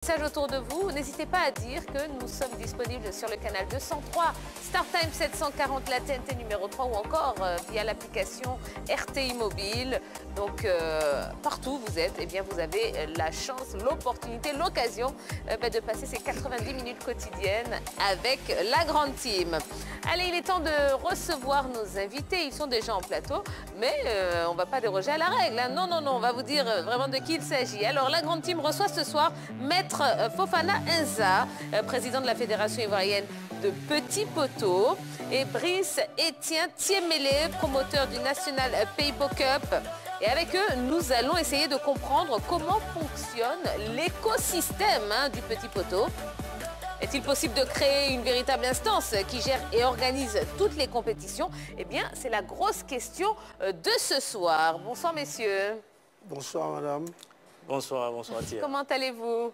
Message autour de vous, n'hésitez pas à dire que nous sommes disponibles sur le canal 203, StarTime 740, la TNT numéro 3 ou encore via l'application RTI Mobile. Donc partout où vous êtes, eh bien, vous avez la chance, l'opportunité, l'occasion de passer ces 90 minutes quotidiennes avec la grande team. Allez, il est temps de recevoir nos invités, ils sont déjà en plateau, mais on ne va pas déroger à la règle. Hein. Non, non, non, on va vous dire vraiment de qui il s'agit. Alors la grande team reçoit ce soir Maître Fofana Inza, président de la Fédération ivoirienne de Petit Poteau, et Brice Etienne Thiemele, promoteur du National Paybo Cup. Et avec eux, nous allons essayer de comprendre comment fonctionne l'écosystème du Petit Poteau. Est-il possible de créer une véritable instance qui gère et organise toutes les compétitions? Eh bien, c'est la grosse question de ce soir. Bonsoir, messieurs. Bonsoir, madame. Bonsoir, bonsoir, Thierry. Comment allez-vous?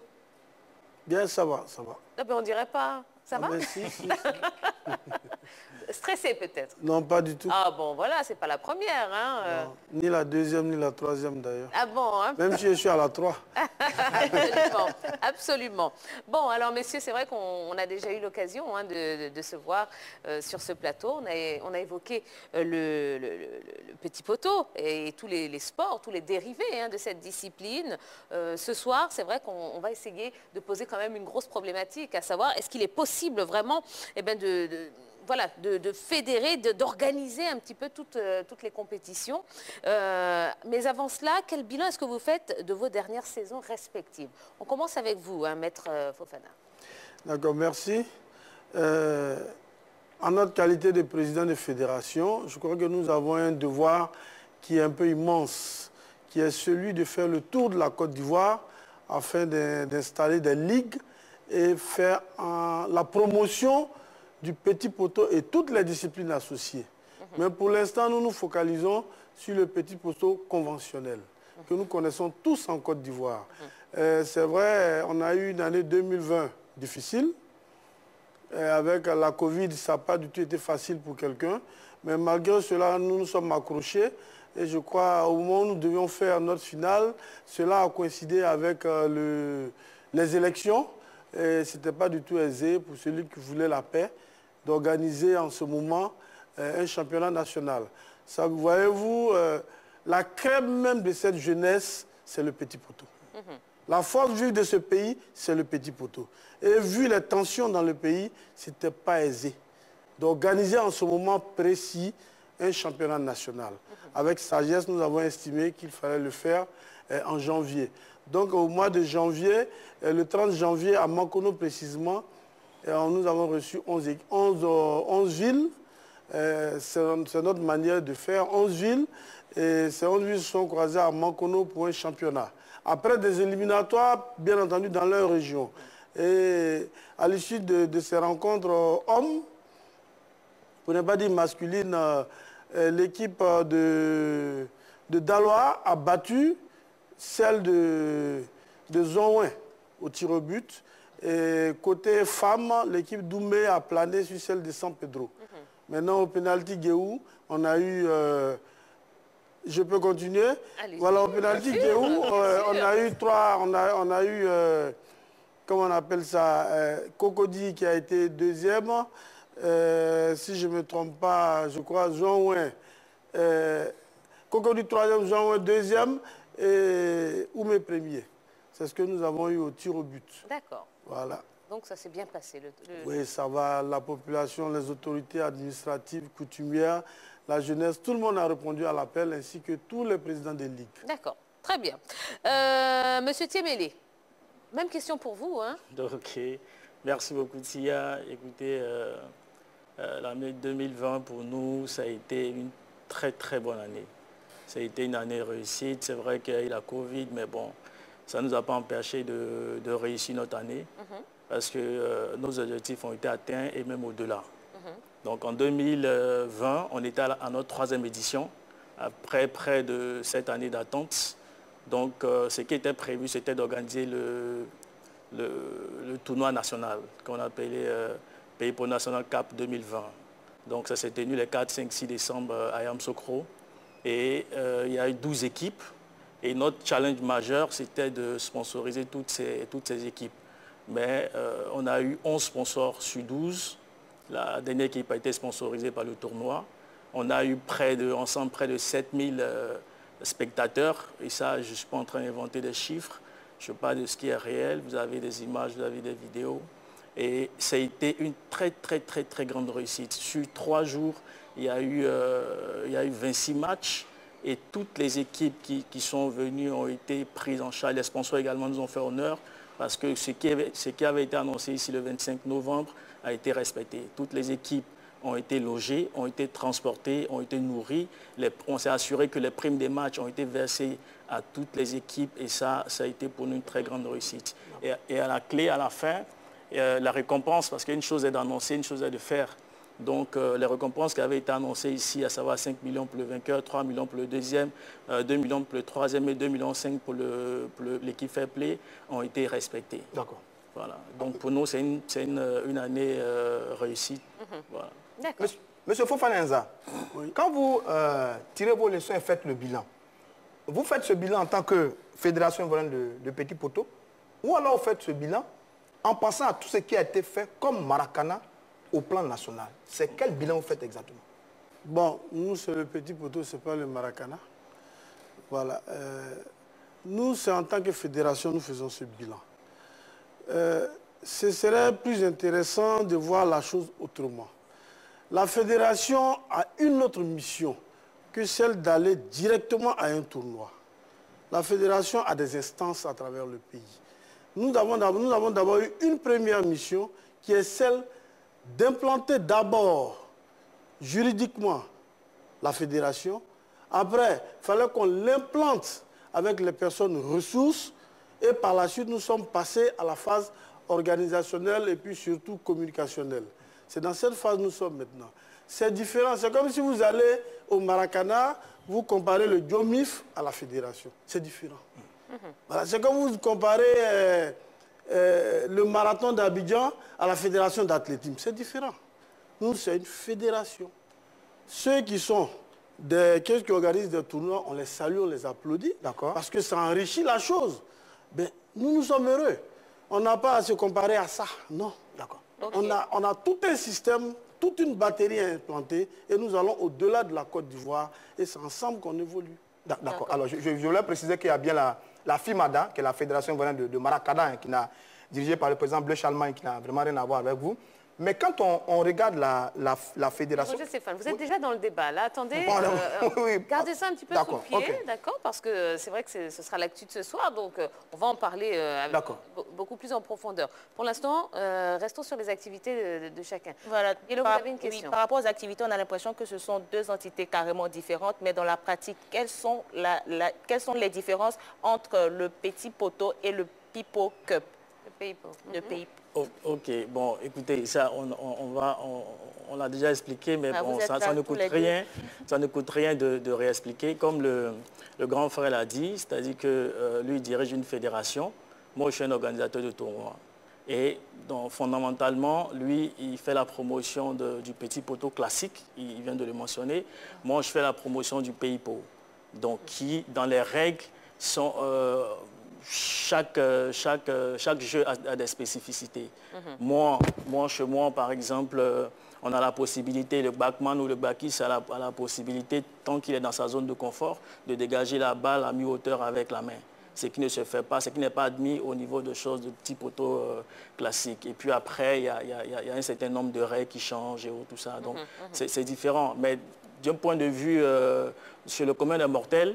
Bien, ça va, ça va. Ah ben, on dirait pas. Ça va? Merci. Stressé peut-être? Non, pas du tout. Ah bon, voilà, c'est pas la première. Hein, Ni la deuxième, ni la troisième d'ailleurs. Ah bon, hein? Même si je suis à la 3. Absolument, absolument. Bon, alors messieurs, c'est vrai qu'on a déjà eu l'occasion de se voir sur ce plateau. On a évoqué le Petit Poteau et tous les sports, tous les dérivés de cette discipline. Ce soir, c'est vrai qu'on va essayer de poser quand même une grosse problématique, à savoir, est-ce qu'il est possible vraiment de fédérer, d'organiser un petit peu toutes les compétitions. Mais avant cela, quel bilan est-ce que vous faites de vos dernières saisons respectives? On commence avec vous, Maître Fofana. D'accord, merci. En notre qualité de président de fédération, je crois que nous avons un devoir qui est un peu immense, qui est celui de faire le tour de la Côte d'Ivoire afin d'installer des ligues et faire la promotion du Petit Poteau et toutes les disciplines associées. Mais pour l'instant, nous nous focalisons sur le Petit Poteau conventionnel, que nous connaissons tous en Côte d'Ivoire. C'est vrai, on a eu une année 2020 difficile. Avec la Covid, ça n'a pas du tout été facile pour quelqu'un. Mais malgré cela, nous nous sommes accrochés. Et je crois, au moment où nous devions faire notre finale, cela a coïncidé avec les élections. Et ce n'était pas du tout aisé pour celui qui voulait la paix d'organiser en ce moment un championnat national. Ça, voyez-vous, la crème même de cette jeunesse, c'est le Petit Poteau. La force vive de ce pays, c'est le Petit Poteau. Et vu les tensions dans le pays, ce n'était pas aisé d'organiser en ce moment précis un championnat national. Avec sagesse, nous avons estimé qu'il fallait le faire en janvier. Donc au mois de janvier, le 30 janvier, à Mankono précisément, nous avons reçu 11 villes. C'est notre manière de faire 11 villes. Et ces 11 villes se sont croisées à Mankono pour un championnat. Après des éliminatoires, bien entendu, dans leur région. Et à l'issue de ces rencontres hommes, pour ne pas dire masculine, l'équipe de Daloa a battu celle de Zonouin au tir au but. Et côté femmes, l'équipe d'Oumé a plané sur celle de San Pedro. Maintenant, au pénalty Guéhou, on a eu... je peux continuer? Voilà, au pénalty Guéhou, on a eu trois... On a eu... comment on appelle ça? Cocody qui a été deuxième. Si je ne me trompe pas, je crois, Zonouin. Cocody troisième, Zonouin deuxième. Et Oumé premier. C'est ce que nous avons eu au tir au but. D'accord. Voilà. Donc ça s'est bien passé. Oui, ça va. La population, les autorités administratives, coutumières, la jeunesse, tout le monde a répondu à l'appel, ainsi que tous les présidents des ligues. D'accord. Très bien. Monsieur Thiemele, même question pour vous. Hein? Ok. Merci beaucoup, Tia. Écoutez, l'année 2020, pour nous, ça a été une très, très bonne année. Ça a été une année réussite. C'est vrai qu'il y a eu la Covid, mais bon, ça ne nous a pas empêché de réussir notre année parce que nos objectifs ont été atteints et même au-delà. Donc en 2020, on était à notre troisième édition, après près de 7 années d'attente. Donc ce qui était prévu, c'était d'organiser le tournoi national qu'on appelait Paybo National Cup 2020. Donc ça s'est tenu les 4, 5, 6 décembre à Yamoussoukro. Et il y a eu 12 équipes. Et notre challenge majeur, c'était de sponsoriser toutes ces équipes. Mais on a eu 11 sponsors sur 12. La dernière équipe a été sponsorisée par le tournoi. On a eu ensemble près de 7000 spectateurs. Et ça, je ne suis pas en train d'inventer des chiffres. Je parle de ce qui est réel. Vous avez des images, vous avez des vidéos. Et ça a été une très, très, très, très grande réussite. Sur 3 jours, il y a eu 26 matchs. Et toutes les équipes qui sont venues ont été prises en charge. Les sponsors également nous ont fait honneur parce que ce qui avait été annoncé ici le 25 novembre a été respecté. Toutes les équipes ont été logées, ont été transportées, ont été nourries. On s'est assuré que les primes des matchs ont été versées à toutes les équipes et ça a été pour nous une très grande réussite. Et à la clé, à la fin, la récompense, parce qu'une chose est d'annoncer, une chose est de faire. Donc les récompenses qui avaient été annoncées ici, à savoir 5 millions pour le vainqueur, 3 millions pour le deuxième, 2 millions pour le troisième et 2,5 millions pour l'équipe fair play, ont été respectées. D'accord. Voilà. Donc pour nous, c'est une année réussite. Voilà. D'accord. Monsieur Fofanenza, oui. Quand vous tirez vos leçons et faites le bilan, vous faites ce bilan en tant que fédération de Petit Poteau, ou alors vous faites ce bilan en pensant à tout ce qui a été fait comme Maracana au plan national. C'est quel bilan vous faites exactement? Bon, nous, c'est le Petit Poteau, ce n'est pas le Maracana. Voilà. Nous, c'est en tant que fédération, nous faisons ce bilan. Ce serait plus intéressant de voir la chose autrement. La fédération a une autre mission que celle d'aller directement à un tournoi. La fédération a des instances à travers le pays. Nous avons d'abord eu une première mission qui est celle d'implanter d'abord juridiquement la fédération. Après, il fallait qu'on l'implante avec les personnes ressources. Et par la suite, nous sommes passés à la phase organisationnelle et puis surtout communicationnelle. C'est dans cette phase que nous sommes maintenant. C'est différent. C'est comme si vous allez au Maracana, vous comparez le Diomif à la fédération. C'est différent. Voilà. C'est comme vous comparez le marathon d'Abidjan à la fédération d'athlétisme. C'est différent. Nous, c'est une fédération. Ceux qui organisent des tournois, on les salue, on les applaudit. Parce que ça enrichit la chose. Ben, nous sommes heureux. On n'a pas à se comparer à ça. Non. D'accord. Okay. On a tout un système, toute une batterie à implanter et nous allons au-delà de la Côte d'Ivoire et c'est ensemble qu'on évolue. D'accord. Alors, je voulais préciser qu'il y a bien la FIMADA, qui est la fédération de Maracana, qui est dirigée par le président Bleu Chalmagne, qui n'a vraiment rien à voir avec vous. Mais quand on regarde la fédération... Roger Stéphane, vous êtes déjà dans le débat. Là, attendez, gardez ça un petit peu sous le pied, d'accord? Parce que c'est vrai que ce sera l'actu de ce soir, donc on va en parler beaucoup plus en profondeur. Pour l'instant, restons sur les activités de chacun. Voilà. Et là, vous avez une question. Oui, par rapport aux activités, on a l'impression que ce sont deux entités carrément différentes, mais dans la pratique, quelles sont les différences entre le Petit Poteau et le Pipo Cup? Le Pipo. Ok, bon, écoutez, ça, on l'a déjà expliqué, mais bon, ça ne coûte rien. Ça ne coûte rien de réexpliquer. Comme le grand frère l'a dit, c'est-à-dire que lui dirige une fédération. Moi, je suis un organisateur de tournoi. Et donc, fondamentalement, lui, il fait la promotion du Petit Poteau classique. Il vient de le mentionner. Moi, je fais la promotion du PIPO. Donc, qui, dans les règles, sont... Chaque jeu a des spécificités. Moi, chez moi, par exemple, on a la possibilité, le backman ou le backiste a la possibilité, tant qu'il est dans sa zone de confort, de dégager la balle à mi-hauteur avec la main. Ce qui ne se fait pas, ce qui n'est pas admis au niveau de choses de petits poteaux classiques. Et puis après, il y a un certain nombre de règles qui changent et tout ça. Donc, c'est différent. Mais d'un point de vue chez le commun des mortels,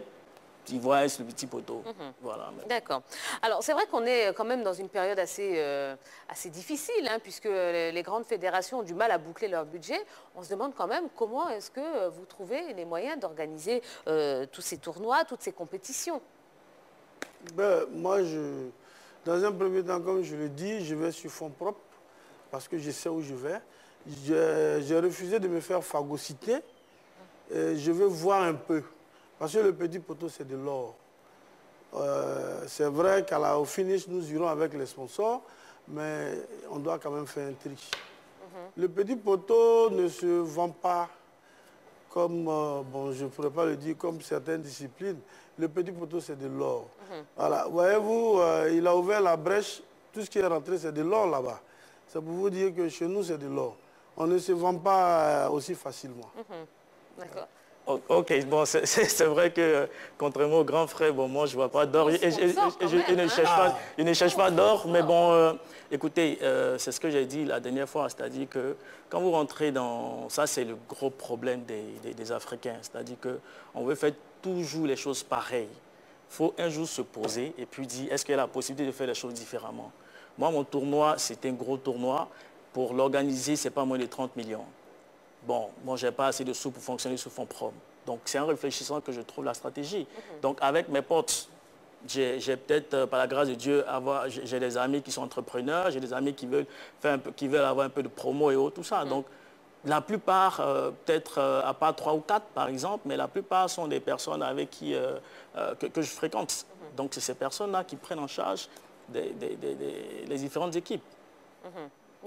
ils voient le petit poteau. Voilà. D'accord. Alors, c'est vrai qu'on est quand même dans une période assez difficile, hein, puisque les grandes fédérations ont du mal à boucler leur budget. On se demande quand même comment est-ce que vous trouvez les moyens d'organiser tous ces tournois, toutes ces compétitions. Ben, moi, dans un premier temps, comme je le dis, je vais sur fonds propres, parce que je sais où je vais. J'ai refusé de me faire phagocyter. Je veux voir un peu. Parce que le Petit Poteau, c'est de l'or. C'est vrai qu'au finish, nous irons avec les sponsors, mais on doit quand même faire un tri. Le Petit Poteau ne se vend pas comme, bon, je ne pourrais pas le dire, comme certaines disciplines, le petit poteau, c'est de l'or. Voilà, voyez-vous, il a ouvert la brèche, tout ce qui est rentré, c'est de l'or là-bas. C'est pour vous dire que chez nous, c'est de l'or. On ne se vend pas aussi facilement. D'accord. Ok, bon, c'est vrai que, contrairement au grand frère, bon, moi, je ne vois pas d'or. Il ne cherche pas d'or, mais bon, écoutez, c'est ce que j'ai dit la dernière fois, c'est-à-dire que quand vous rentrez dans... Ça, c'est le gros problème des Africains, c'est-à-dire qu'on veut faire toujours les choses pareilles. Il faut un jour se poser et puis dire, est-ce qu'il y a la possibilité de faire les choses différemment? Moi, mon tournoi, c'était un gros tournoi. Pour l'organiser, ce n'est pas moins de 30 millions. Bon, moi, je n'ai pas assez de sous pour fonctionner sous fonds propres. Donc, c'est en réfléchissant que je trouve la stratégie. Donc, avec mes potes, j'ai peut-être, par la grâce de Dieu, j'ai des amis qui sont entrepreneurs, j'ai des amis qui veulent avoir un peu de promo et autres, tout ça. Donc, la plupart, peut-être à part 3 ou 4, par exemple, mais la plupart sont des personnes avec qui que je fréquente. Donc, c'est ces personnes-là qui prennent en charge les différentes équipes.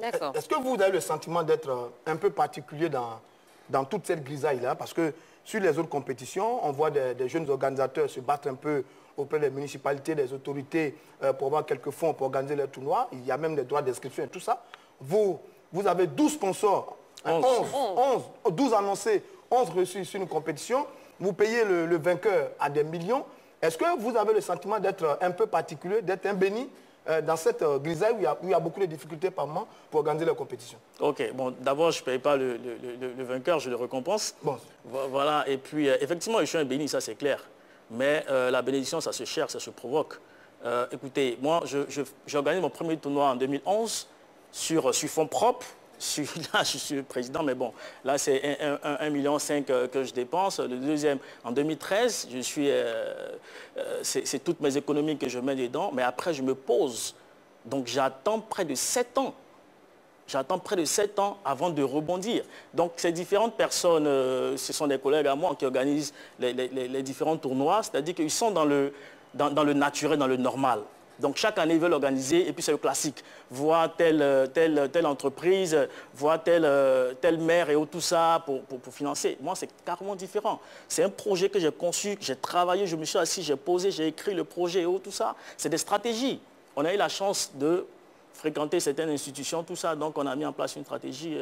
D'accord. Est-ce que vous avez le sentiment d'être un peu particulier dans toute cette grisaille-là? Parce que sur les autres compétitions, on voit des jeunes organisateurs se battre un peu auprès des municipalités, des autorités pour avoir quelques fonds pour organiser les tournois. Il y a même des droits d'inscription et tout ça. Vous avez 12 sponsors, 12 annoncés, 11 reçus sur une compétition. Vous payez le vainqueur à des millions. Est-ce que vous avez le sentiment d'être un peu particulier, d'être un béni dans cette grisaille où il y a beaucoup de difficultés par moment pour organiser la compétition? Ok, bon, d'abord, je ne paye pas le vainqueur, je le récompense. Bon. Voilà, et puis, effectivement, je suis un béni, ça c'est clair. Mais la bénédiction, ça se cherche, ça se provoque. Écoutez, moi, j'organise mon premier tournoi en 2011 sur fonds propres. Là, je suis le président, mais bon, là, c'est 1,5 million que je dépense. Le deuxième, en 2013, c'est toutes mes économies que je mets dedans, mais après, je me pose. Donc, j'attends près de 7 ans. J'attends près de 7 ans avant de rebondir. Donc, ces différentes personnes, ce sont des collègues à moi qui organisent les différents tournois, c'est-à-dire qu'ils sont dans le naturel, dans le normal. Donc, chaque année, ils veulent organiser, et puis c'est le classique. Voir telle entreprise, voir telle maire et tout ça pour financer. Moi, c'est carrément différent. C'est un projet que j'ai conçu, que j'ai travaillé, je me suis assis, j'ai posé, j'ai écrit le projet et tout ça. C'est des stratégies. On a eu la chance de fréquenter certaines institutions, tout ça. Donc, on a mis en place une stratégie.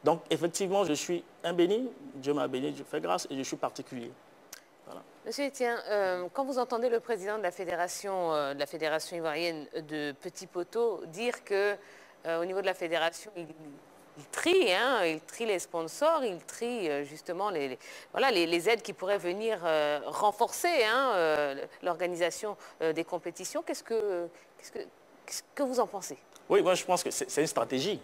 Donc, effectivement, je suis un béni. Dieu m'a béni, je fais grâce et je suis particulier. Voilà. Monsieur Etienne, quand vous entendez le président de la fédération ivoirienne de Petit Poteau dire qu'au niveau de la fédération, il trie, hein, il trie les sponsors, il trie justement les aides qui pourraient venir renforcer l'organisation des compétitions, qu'est-ce que vous en pensez? Oui, moi je pense que c'est une stratégie.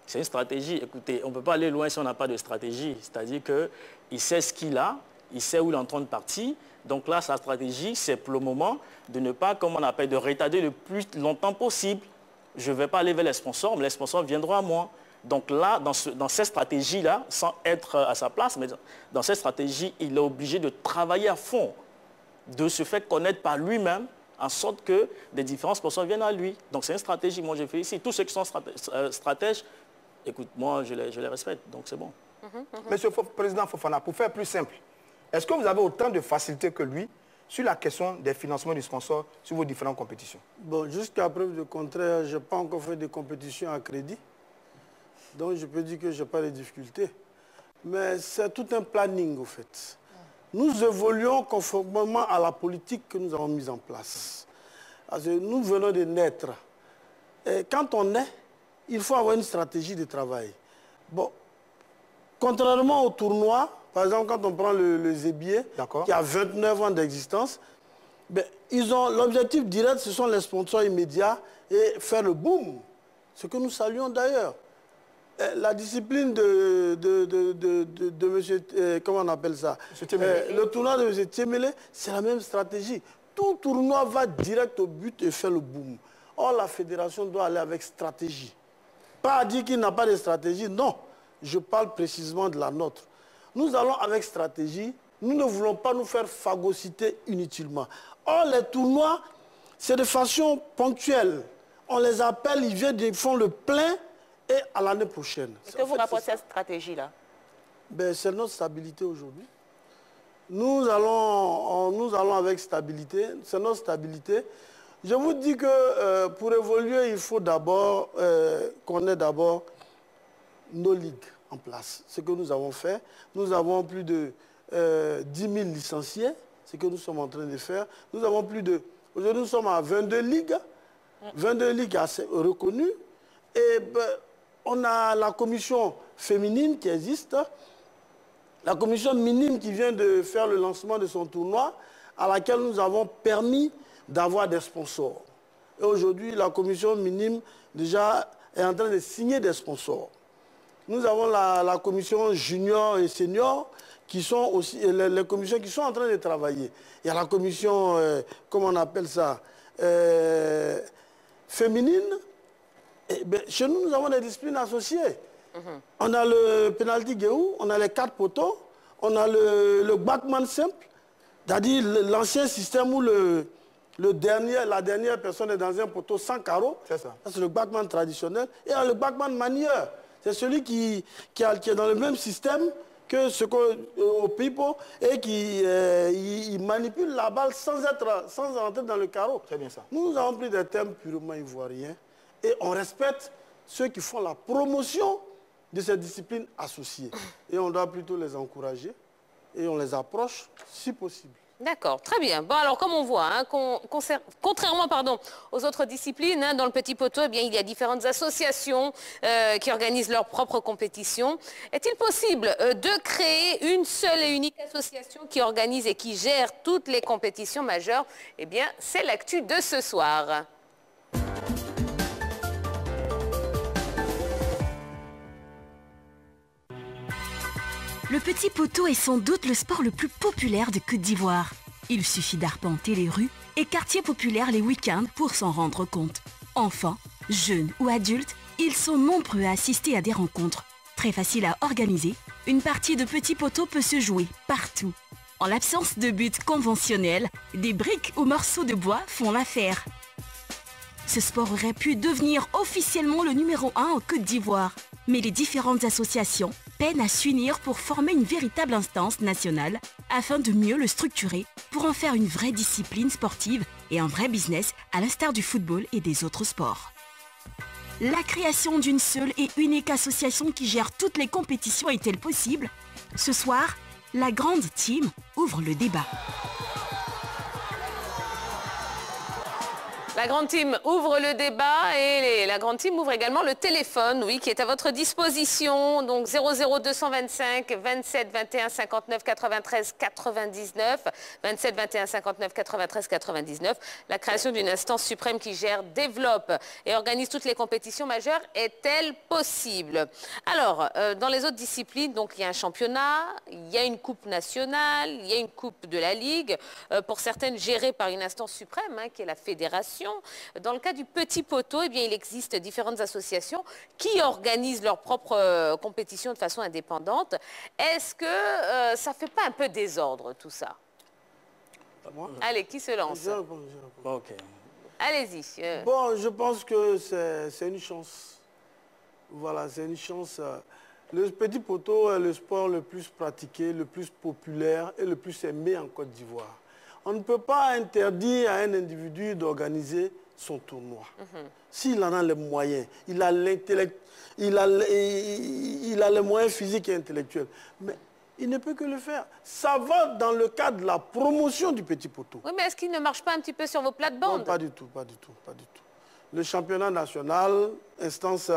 C'est une stratégie. Écoutez, on ne peut pas aller loin si on n'a pas de stratégie. C'est-à-dire qu'il sait ce qu'il a, il sait où il est en train de partir. Donc là, sa stratégie, c'est pour le moment de ne pas, comme on appelle, de retarder le plus longtemps possible. Je ne vais pas aller vers les sponsors, mais les sponsors viendront à moi. Donc là, dans cette stratégie-là, sans être à sa place, mais dans cette stratégie, il est obligé de travailler à fond, de se faire connaître par lui-même, en sorte que des différents sponsors viennent à lui. Donc c'est une stratégie. Moi, je fais ici. Tous ceux qui sont stratèges, écoute, moi, je les respecte. Donc c'est bon. Monsieur le Président Fofana, pour faire plus simple, est-ce que vous avez autant de facilité que lui sur la question des financements du sponsor sur vos différentes compétitions? Bon, jusqu'à preuve du contraire, je n'ai pas encore fait de compétition à crédit. Donc je peux dire que je n'ai pas de difficultés. Mais c'est tout un planning, au fait. Nous évoluons conformément à la politique que nous avons mise en place. Parce que nous venons de naître. Et quand on naît, il faut avoir une stratégie de travail. Bon, contrairement au tournoi, par exemple, quand on prend le Zébier, qui a 29 ans d'existence, ben, ils ont l'objectif direct, ce sont les sponsors immédiats et faire le boom. Ce que nous saluons d'ailleurs. La discipline de monsieur, comment on appelle ça, le tournoi de M. Tiemele, c'est la même stratégie. Tout tournoi va direct au but et fait le boom. Or, la fédération doit aller avec stratégie. Pas dire qu'il n'a pas de stratégie, non. Je parle précisément de la nôtre. Nous allons avec stratégie. Nous ne voulons pas nous faire phagocyter inutilement. Or, les tournois, c'est de façon ponctuelle. On les appelle, ils viennent, ils font le plein et à l'année prochaine. Est-ce que vous rapportez cette stratégie-là? Ben, c'est notre stabilité aujourd'hui. Nous allons avec stabilité, c'est notre stabilité. Je vous dis que pour évoluer, il faut d'abord qu'on ait d'abord nos ligues en place. Ce que nous avons fait, nous avons plus de 10 000 licenciés, ce que nous sommes en train de faire. Nous avons plus de... Aujourd'hui, nous sommes à 22 ligues assez reconnues. Et ben, on a la commission féminine qui existe, la commission minime qui vient de faire le lancement de son tournoi, à laquelle nous avons permis d'avoir des sponsors. Et aujourd'hui, la commission minime déjà est en train de signer des sponsors. Nous avons la commission junior et senior qui sont aussi, les commissions qui sont en train de travailler. Il y a la commission, comment on appelle ça, féminine. Et ben, chez nous, nous avons des disciplines associées. On a le penalty guéou, on a les 4 poteaux, on a le backman simple, c'est-à-dire l'ancien système où la dernière personne est dans un poteau sans carreau. C'est ça. C'est le backman traditionnel. Et le backman manieur, c'est celui qui est dans le même système que ce qu'au people et qui il manipule la balle sans rentrer dans le carreau. Très bien ça. Nous avons pris des thèmes purement ivoiriens et on respecte ceux qui font la promotion de ces disciplines associées. Et on doit plutôt les encourager et on les approche si possible. D'accord, très bien. Bon, alors, comme on voit, hein, contrairement aux autres disciplines, hein, dans le petit poteau, eh bien, il y a différentes associations qui organisent leurs propres compétitions. Est-il possible de créer une seule et unique association qui organise et qui gère toutes les compétitions majeures? Eh bien, c'est l'actu de ce soir. Le petit poteau est sans doute le sport le plus populaire de Côte d'Ivoire. Il suffit d'arpenter les rues et quartiers populaires les week-ends pour s'en rendre compte. Enfants, jeunes ou adultes, ils sont nombreux à assister à des rencontres. Très facile à organiser, une partie de petit poteau peut se jouer partout. En l'absence de but conventionnel, des briques ou morceaux de bois font l'affaire. Ce sport aurait pu devenir officiellement le numéro 1 en Côte d'Ivoire. Mais les différentes associations peinent à s'unir pour former une véritable instance nationale afin de mieux le structurer pour en faire une vraie discipline sportive et un vrai business à l'instar du football et des autres sports. La création d'une seule et unique association qui gère toutes les compétitions est-elle possible? Ce soir, la grande team ouvre le débat. La grande team ouvre le débat et la grande team ouvre également le téléphone, oui, qui est à votre disposition. Donc 00225 27 21 59 93 99, 27 21 59 93 99. La création d'une instance suprême qui gère, développe et organise toutes les compétitions majeures est-elle possible? Alors, dans les autres disciplines, donc il y a un championnat, il y a une coupe nationale, il y a une coupe de la Ligue, pour certaines gérée par une instance suprême, hein, qui est la fédération. Dans le cas du petit poteau, eh bien, il existe différentes associations qui organisent leurs propres compétitions de façon indépendante. Est-ce que ça ne fait pas un peu désordre tout ça? Allez, qui se lance? Je réponds. Ok. Allez-y. Bon, je pense que c'est une chance. Voilà, c'est une chance. Le petit poteau est le sport le plus pratiqué, le plus populaire et le plus aimé en Côte d'Ivoire. On ne peut pas interdire à un individu d'organiser son tournoi. S'il en a les moyens, il a l'intellect, il a les moyens physiques et intellectuels. Mais il ne peut que le faire. Ça va dans le cadre de la promotion du petit poteau. Oui, mais est-ce qu'il ne marche pas un petit peu sur vos plates-bandes? Non, pas du tout, pas du tout, pas du tout. Le championnat national, instance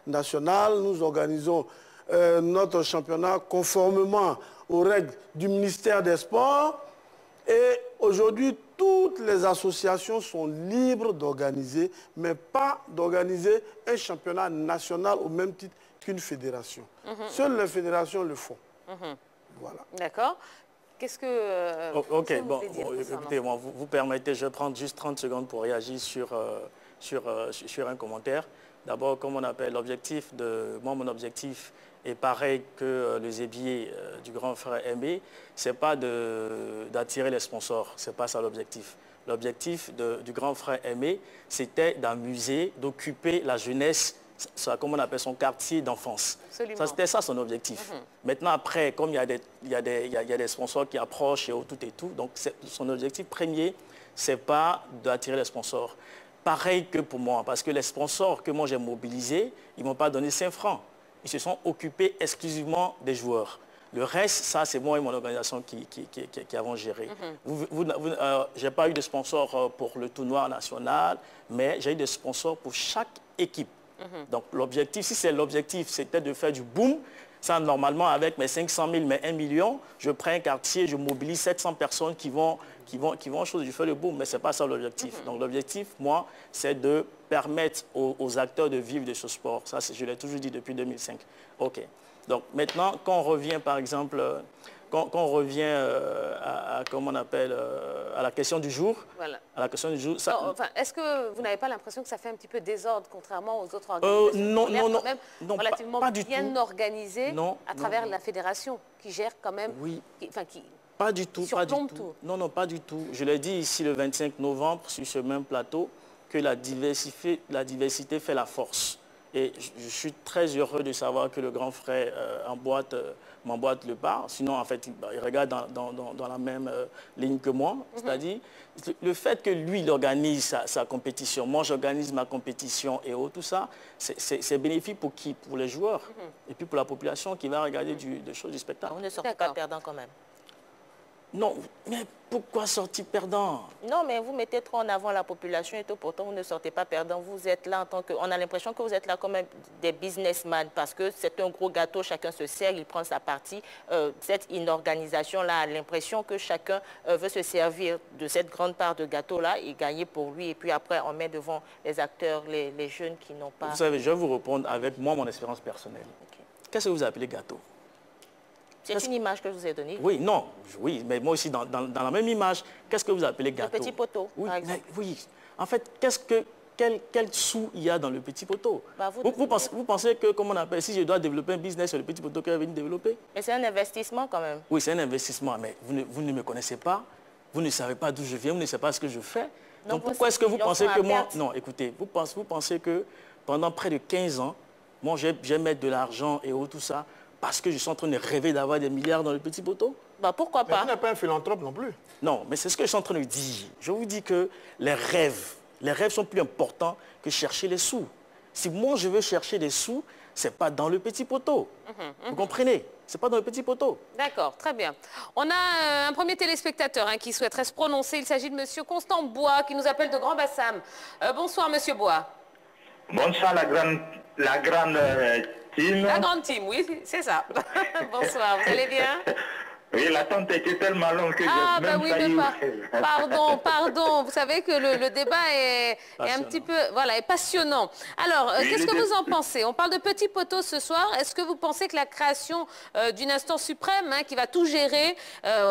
nationale, nous organisons notre championnat conformément aux règles du ministère des Sports. Et aujourd'hui, toutes les associations sont libres d'organiser, mais pas d'organiser un championnat national au même titre qu'une fédération. Seules les fédérations le font. Voilà. D'accord. Qu'est-ce que... Ok, bon, écoutez, moi, vous permettez, je vais prendre juste 30 secondes pour réagir sur un commentaire. D'abord, comme on appelle l'objectif de... Moi, mon objectif est pareil que le zébier du grand frère Aimé, ce n'est pas d'attirer les sponsors, ce n'est pas ça l'objectif. L'objectif du grand frère Aimé, c'était d'amuser, d'occuper la jeunesse comme on appelle son quartier d'enfance. C'était ça son objectif. Maintenant, après, comme il y a des sponsors qui approchent et tout, donc son objectif premier, c'est pas d'attirer les sponsors. Pareil que pour moi, parce que les sponsors que moi j'ai mobilisés, ils ne m'ont pas donné 5 francs. Ils se sont occupés exclusivement des joueurs. Le reste, ça, c'est moi et mon organisation qui avons géré. Je n'ai pas eu de sponsor pour le tournoi national, mais j'ai eu des sponsors pour chaque équipe. Donc l'objectif, si c'est l'objectif, c'était de faire du boom. Ça, normalement, avec mes 500 000, mes 1 million, je prends un quartier, je mobilise 700 personnes qui vont je fais le boom, mais ce n'est pas ça l'objectif. Donc l'objectif, moi, c'est de permettre aux acteurs de vivre de ce sport. Ça, je l'ai toujours dit depuis 2005. OK. Donc maintenant, quand on revient, par exemple, quand on revient à comment on appelle, à la question du jour, voilà. À la question du jour, ça... Enfin, est-ce que vous n'avez pas l'impression que ça fait un petit peu désordre, contrairement aux autres organisations non, non, relativement pas du bien organisées à travers la fédération, qui gère quand même... Oui. Qui pas du tout, pas du tout. tout. Non, pas du tout. Je l'ai dit ici le 25 novembre, sur ce même plateau, que la diversité fait la force. Et je suis très heureux de savoir que le grand frère m'emboîte le pas. Sinon, en fait, il regarde dans la même ligne que moi. C'est-à-dire, le fait que lui, il organise sa compétition, moi, j'organise ma compétition et tout ça, c'est bénéfique pour qui? Pour les joueurs. Et puis pour la population qui va regarder des choses du spectacle. On ne sort pas perdant quand même. Non, mais pourquoi sortir perdant? Non, mais vous mettez trop en avant la population et tout, pourtant vous ne sortez pas perdant. Vous êtes là en tant que... On a l'impression que vous êtes là comme des businessmen parce que c'est un gros gâteau, chacun se sert, il prend sa partie. Cette inorganisation-là a l'impression que chacun veut se servir de cette grande part de gâteau-là et gagner pour lui. Et puis après, on met devant les acteurs, les jeunes qui n'ont pas... Vous savez, je vais vous répondre avec moi, mon expérience personnelle. Okay. Qu'est-ce que vous appelez gâteau? C'est une image que je vous ai donnée. Oui, non, oui, mais moi aussi, dans la même image, qu'est-ce que vous appelez gâteau? Le petit poteau, oui, par exemple. Oui, en fait, quel sou il y a dans le petit poteau? Bah, vous pensez que, comment on appelle, si je dois développer un business sur le petit poteau que je vais venir développer? Mais c'est un investissement quand même. Oui, c'est un investissement, mais vous ne me connaissez pas, vous ne savez pas d'où je viens, vous ne savez pas ce que je fais. Non, donc pourquoi est-ce que vous pensez que moi... Non, écoutez, vous pensez que pendant près de 15 ans, moi, je vais mettre de l'argent et tout ça, parce que je suis en train de rêver d'avoir des milliards dans le petit poteau? Bah pourquoi pas? Mais vous n'êtes pas un philanthrope non plus. Non, mais c'est ce que je suis en train de dire. Je vous dis que les rêves sont plus importants que chercher les sous. Si moi je veux chercher des sous, ce n'est pas dans le petit poteau. Vous comprenez? Ce n'est pas dans le petit poteau. D'accord, très bien. On a un premier téléspectateur qui souhaiterait se prononcer. Il s'agit de M. Constant Bois qui nous appelle de Grand Bassam. Bonsoir M. Bois. Bonsoir la grande team. La grande team, oui, c'est ça. Bonsoir, vous allez bien? Oui, l'attente était tellement longue que j'ai même failli... Pardon. Vous savez que le débat est un petit peu... Voilà, est passionnant. Alors, oui, qu'est-ce que vous en pensez? On parle de petits poteaux ce soir. Est-ce que vous pensez que la création d'une instance suprême qui va tout gérer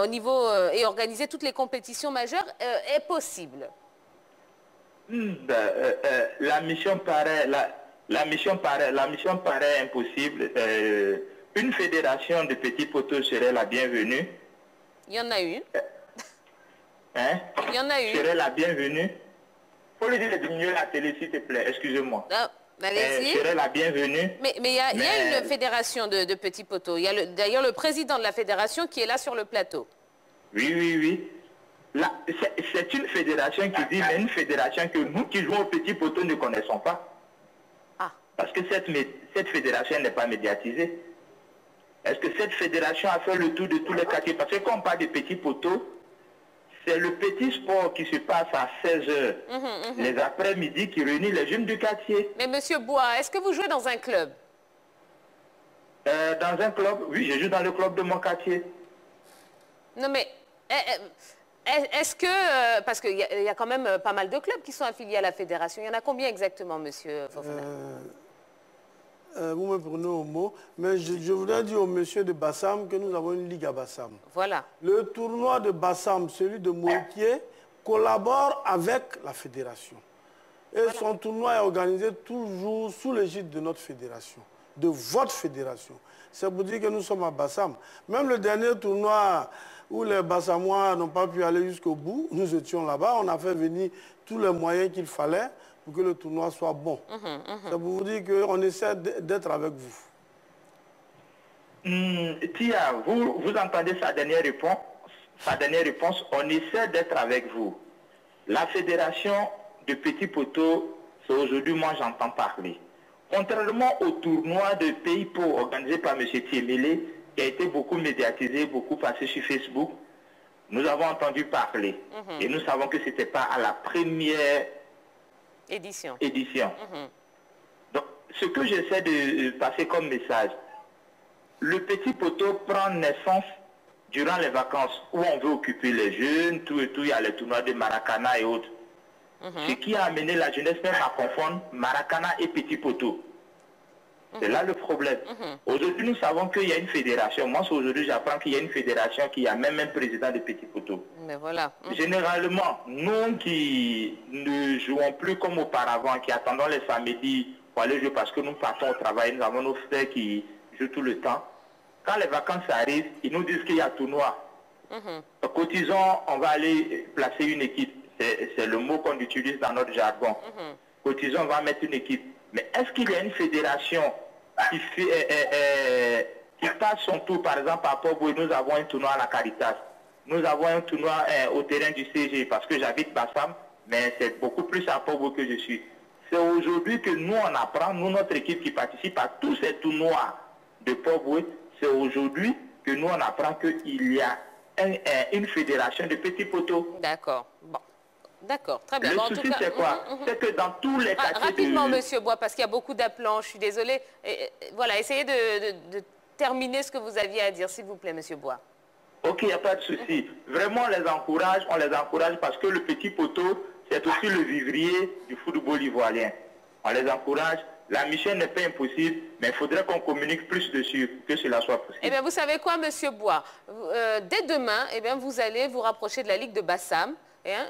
au niveau et organiser toutes les compétitions majeures est possible? La mission paraît impossible. Une fédération de petits poteaux serait la bienvenue. Il y en a une. Il y en a une. Serait la bienvenue. Faut lui dire de diminuer la télé, s'il te plaît. Excusez-moi. Serait la bienvenue. Mais il y a une fédération de petits poteaux. Il y a d'ailleurs le président de la fédération qui est là sur le plateau. Oui. C'est une fédération qui dit, mais une fédération que nous qui jouons aux petits poteaux ne connaissons pas. Parce que cette fédération n'est pas médiatisée. Est-ce que cette fédération a fait le tour de tous les quartiers? Parce que quand on parle de petits poteaux, c'est le petit sport qui se passe à 16h, les après-midi, qui réunit les jeunes du quartier. Mais Monsieur Bois, est-ce que vous jouez dans un club? Dans un club? Oui, je joue dans le club de mon quartier. Non mais... Est-ce que, parce qu'il y a quand même pas mal de clubs qui sont affiliés à la fédération, il y en a combien exactement, monsieur Fofana? Vous me prenez au mot, mais je voudrais dire au monsieur de Bassam que nous avons une ligue à Bassam. Voilà. Le tournoi de Bassam, celui de Moïtier, collabore avec la fédération. Et son tournoi est organisé toujours sous l'égide de notre fédération, de votre fédération. C'est pour dire que nous sommes à Bassam. Même le dernier tournoi où les Bassamois n'ont pas pu aller jusqu'au bout, nous étions là-bas, on a fait venir tous les moyens qu'il fallait pour que le tournoi soit bon. C'est pour vous dire qu'on essaie d'être avec vous. Tia, vous entendez sa dernière réponse, on essaie d'être avec vous. La fédération de petits poteaux, c'est aujourd'hui, moi j'entends parler. Contrairement au tournoi de Pays-Po organisé par M. Thiemele, qui a été beaucoup médiatisé, beaucoup passé sur Facebook, nous avons entendu parler. Et nous savons que ce n'était pas à la première édition. Donc, ce que j'essaie de passer comme message, le petit poteau prend naissance durant les vacances où on veut occuper les jeunes, tout et tout, il y a les tournois de Maracana et autres. Ce qui a amené la jeunesse même à confondre Maracana et petit poteau. C'est là le problème. Aujourd'hui, nous savons qu'il y a une fédération. Moi, aujourd'hui, j'apprends qu'il y a une fédération qui a même un président de petit poteau. Mais voilà. Généralement, nous qui ne jouons plus comme auparavant, qui attendons les samedis pour aller jouer parce que nous partons au travail, nous avons nos frères qui jouent tout le temps. Quand les vacances arrivent, ils nous disent qu'il y a tournoi. Cotisons, on va aller placer une équipe. C'est le mot qu'on utilise dans notre jargon. Cotisons, on va mettre une équipe. Mais est-ce qu'il y a une fédération qui passe son tour? Par exemple, à Port-Boué, nous avons un tournoi à la Caritas. Nous avons un tournoi au terrain du CG, parce que j'habite Bassam, mais c'est beaucoup plus à Port-Boué que je suis. C'est aujourd'hui que nous, on apprend, nous, notre équipe qui participe à tous ces tournois de Port-Boué, c'est aujourd'hui que nous, on apprend qu'il y a une fédération de petits poteaux. D'accord. Bon. D'accord, très bien. Le souci, c'est quoi? C'est que dans tous les quartiers... Rapidement, Monsieur Bois, parce qu'il y a beaucoup d'appelants, je suis désolée. Voilà, essayez de terminer ce que vous aviez à dire, s'il vous plaît, Monsieur Bois. Ok, il n'y a pas de souci. Vraiment, on les encourage parce que le petit poteau, c'est aussi le vivrier du football ivoirien. On les encourage. La mission n'est pas impossible, mais il faudrait qu'on communique plus dessus, que cela soit possible. Eh bien, vous savez quoi, Monsieur Bois? Dès demain, eh bien, vous allez vous rapprocher de la Ligue de Bassam.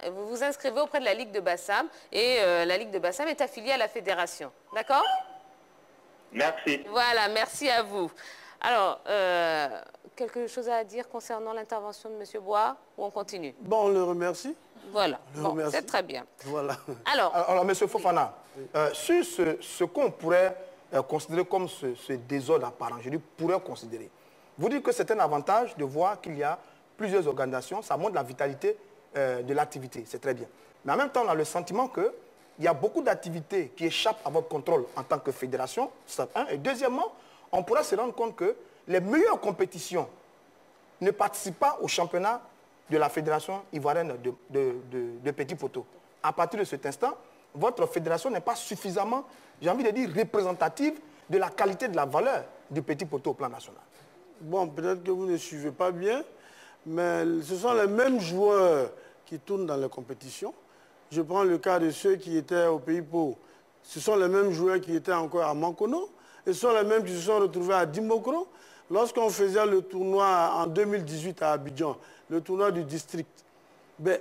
Vous vous inscrivez auprès de la Ligue de Bassam et la Ligue de Bassam est affiliée à la fédération. D'accord? Merci. Voilà, merci à vous. Alors, quelque chose à dire concernant l'intervention de M. Bois ou on continue? Bon, on le remercie. Voilà, bon, c'est très bien. Voilà. Alors M. Fofana, sur ce qu'on pourrait considérer comme ce désordre apparent, je dis pourrait considérer, vous dites que c'est un avantage de voir qu'il y a plusieurs organisations, ça montre la vitalité de l'activité, c'est très bien. Mais en même temps, on a le sentiment qu'il y a beaucoup d'activités qui échappent à votre contrôle en tant que fédération, c'est un. Et deuxièmement, on pourrait se rendre compte que les meilleures compétitions ne participent pas au championnat de la fédération ivoirienne de petits poteaux. À partir de cet instant, votre fédération n'est pas suffisamment, j'ai envie de dire, représentative de la qualité de la valeur du petit poteau au plan national. Bon, peut-être que vous ne suivez pas bien, mais ce sont les mêmes joueurs qui tournent dans les compétitions. Je prends le cas de ceux qui étaient au Pays-Po. Ce sont les mêmes joueurs qui étaient encore à Mankono. Et ce sont les mêmes qui se sont retrouvés à Dimokro. Lorsqu'on faisait le tournoi en 2018 à Abidjan, le tournoi du district, ben,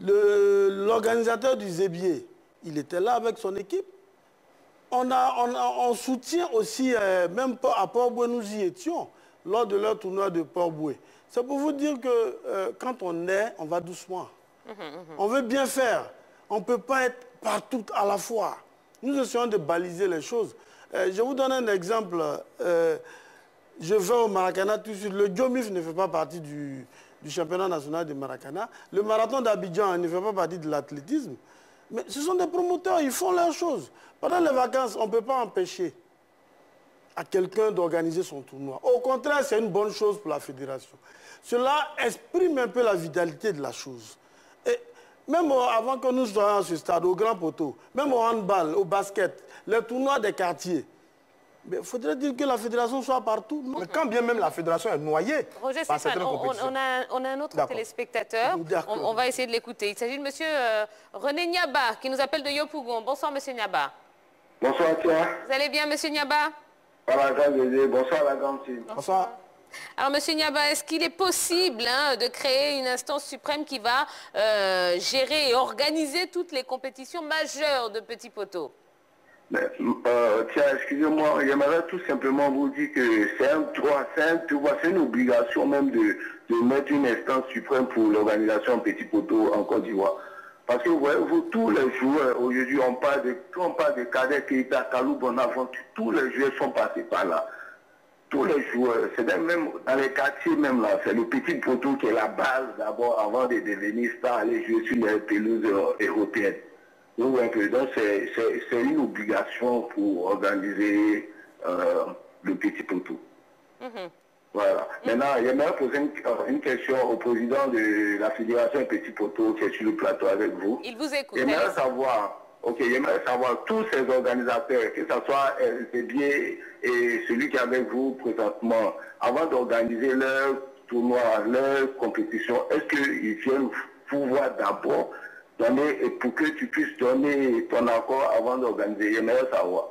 l'organisateur du Zébier, il était là avec son équipe. On soutient aussi, même à Port-Boué, nous y étions, lors de leur tournoi de Port-Boué. C'est pour vous dire que quand on va doucement. On veut bien faire. On ne peut pas être partout à la fois. Nous essayons de baliser les choses. Je vous donne un exemple. Je vais au Maracana tout de suite. Le Diomif ne fait pas partie du championnat national de Maracana. Le marathon d'Abidjan ne fait pas partie de l'athlétisme. Mais ce sont des promoteurs, ils font leurs choses. Pendant les vacances, on ne peut pas empêcher à quelqu'un d'organiser son tournoi. Au contraire, c'est une bonne chose pour la fédération. Cela exprime un peu la vitalité de la chose. Et même avant que nous soyons à ce stade, au grand poteau, même au handball, au basket, les tournois des quartiers, il faudrait dire que la fédération soit partout. Non? Mais quand bien même la fédération est noyée Roger par Stéphane, certaines compétitions. on a un autre téléspectateur. On va essayer de l'écouter. Il s'agit de monsieur René Niaba, qui nous appelle de Yopougon. Bonsoir, monsieur Niaba. Bonsoir, Tia. Vous allez bien, monsieur Niaba? Bonsoir, la grande fille. Bonsoir. Alors, monsieur Niaba, est-ce qu'il est possible de créer une instance suprême qui va gérer et organiser toutes les compétitions majeures de petits poteaux? Tiens, excusez-moi, j'aimerais tout simplement vous dire que c'est un droit, c'est une obligation même de mettre une instance suprême pour l'organisation Petit Poteau en Côte d'Ivoire. Parce que vous voyez, tous les joueurs, aujourd'hui, on parle de Kader Keita, Kalou Bonaventure, tous les joueurs sont passés par là. Tous les joueurs, c'est même dans les quartiers même là, c'est le petit poteau qui est la base d'abord avant de devenir star, aller jouer sur les pelouses européennes. Donc c'est une obligation pour organiser le petit poteau. Voilà. Maintenant, j'aimerais poser une question au président de la Fédération Petit Poteau qui est sur le plateau avec vous. Il vous écoute. J'aimerais savoir tous ces organisateurs, que ce soit LTB et celui qui est avec vous présentement, avant d'organiser leur tournoi, leur compétition, est-ce qu'ils viennent vous voir d'abord donner, pour que tu puisses donner ton accord avant d'organiser? J'aimerais savoir.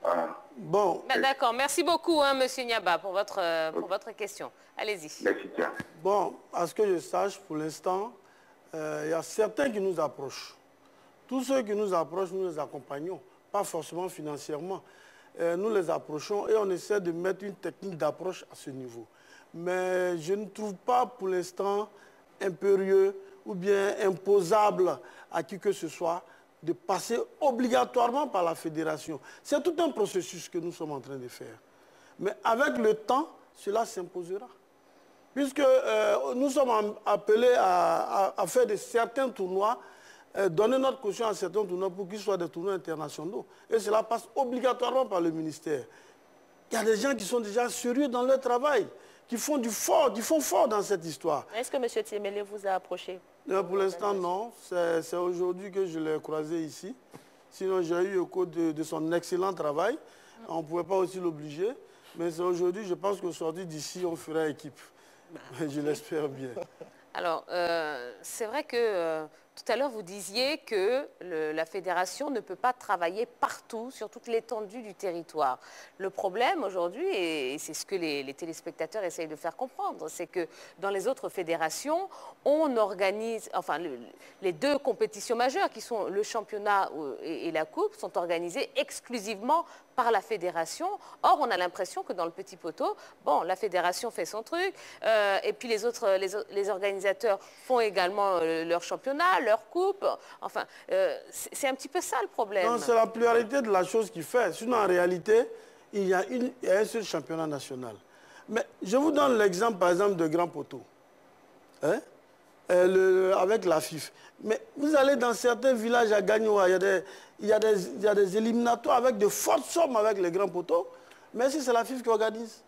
Voilà. Bon. D'accord, merci beaucoup, hein, Monsieur Niaba, pour votre question. Allez-y. Merci, tiens. Bon, à ce que je sache, pour l'instant, il y a certains qui nous approchent. Tous ceux qui nous approchent, nous les accompagnons, pas forcément financièrement. Nous les approchons et on essaie de mettre une technique d'approche à ce niveau. Mais je ne trouve pas pour l'instant impérieux ou bien imposable à qui que ce soit de passer obligatoirement par la fédération. C'est tout un processus que nous sommes en train de faire. Mais avec le temps, cela s'imposera. Puisque nous sommes appelés à faire certains tournois, donner notre caution à certains tournois pour qu'ils soient des tournois internationaux. Et cela passe obligatoirement par le ministère. Il y a des gens qui sont déjà sérieux dans leur travail, qui font fort dans cette histoire. Est-ce que M. Tiemele vous a approché? Pour l'instant, non. C'est aujourd'hui que je l'ai croisé ici. Sinon, j'ai eu au cours de son excellent travail. On ne pouvait pas aussi l'obliger. Mais c'est aujourd'hui, je pense qu'au sortir d'ici, on fera équipe. Je l'espère bien. Alors, c'est vrai que tout à l'heure, vous disiez que la fédération ne peut pas travailler partout, sur toute l'étendue du territoire. Le problème aujourd'hui, et c'est ce que les téléspectateurs essayent de faire comprendre, c'est que dans les autres fédérations, on organise, enfin, les deux compétitions majeures, qui sont le championnat et la coupe, sont organisées exclusivement par la fédération. Or, on a l'impression que dans le petit poteau, bon, la fédération fait son truc, et puis les organisateurs font également leur championnat, leur coupe. Enfin, c'est un petit peu ça le problème. Non, c'est la pluralité de la chose qui fait. Sinon, en réalité, il y a un seul championnat national. Mais je vous donne l'exemple, par exemple, de Grand Poteau. Hein? Avec la FIF. Mais vous allez dans certains villages à Gagnoa, il y a des éliminatoires avec de fortes sommes avec les grands poteaux, mais si c'est la FIF qui organise,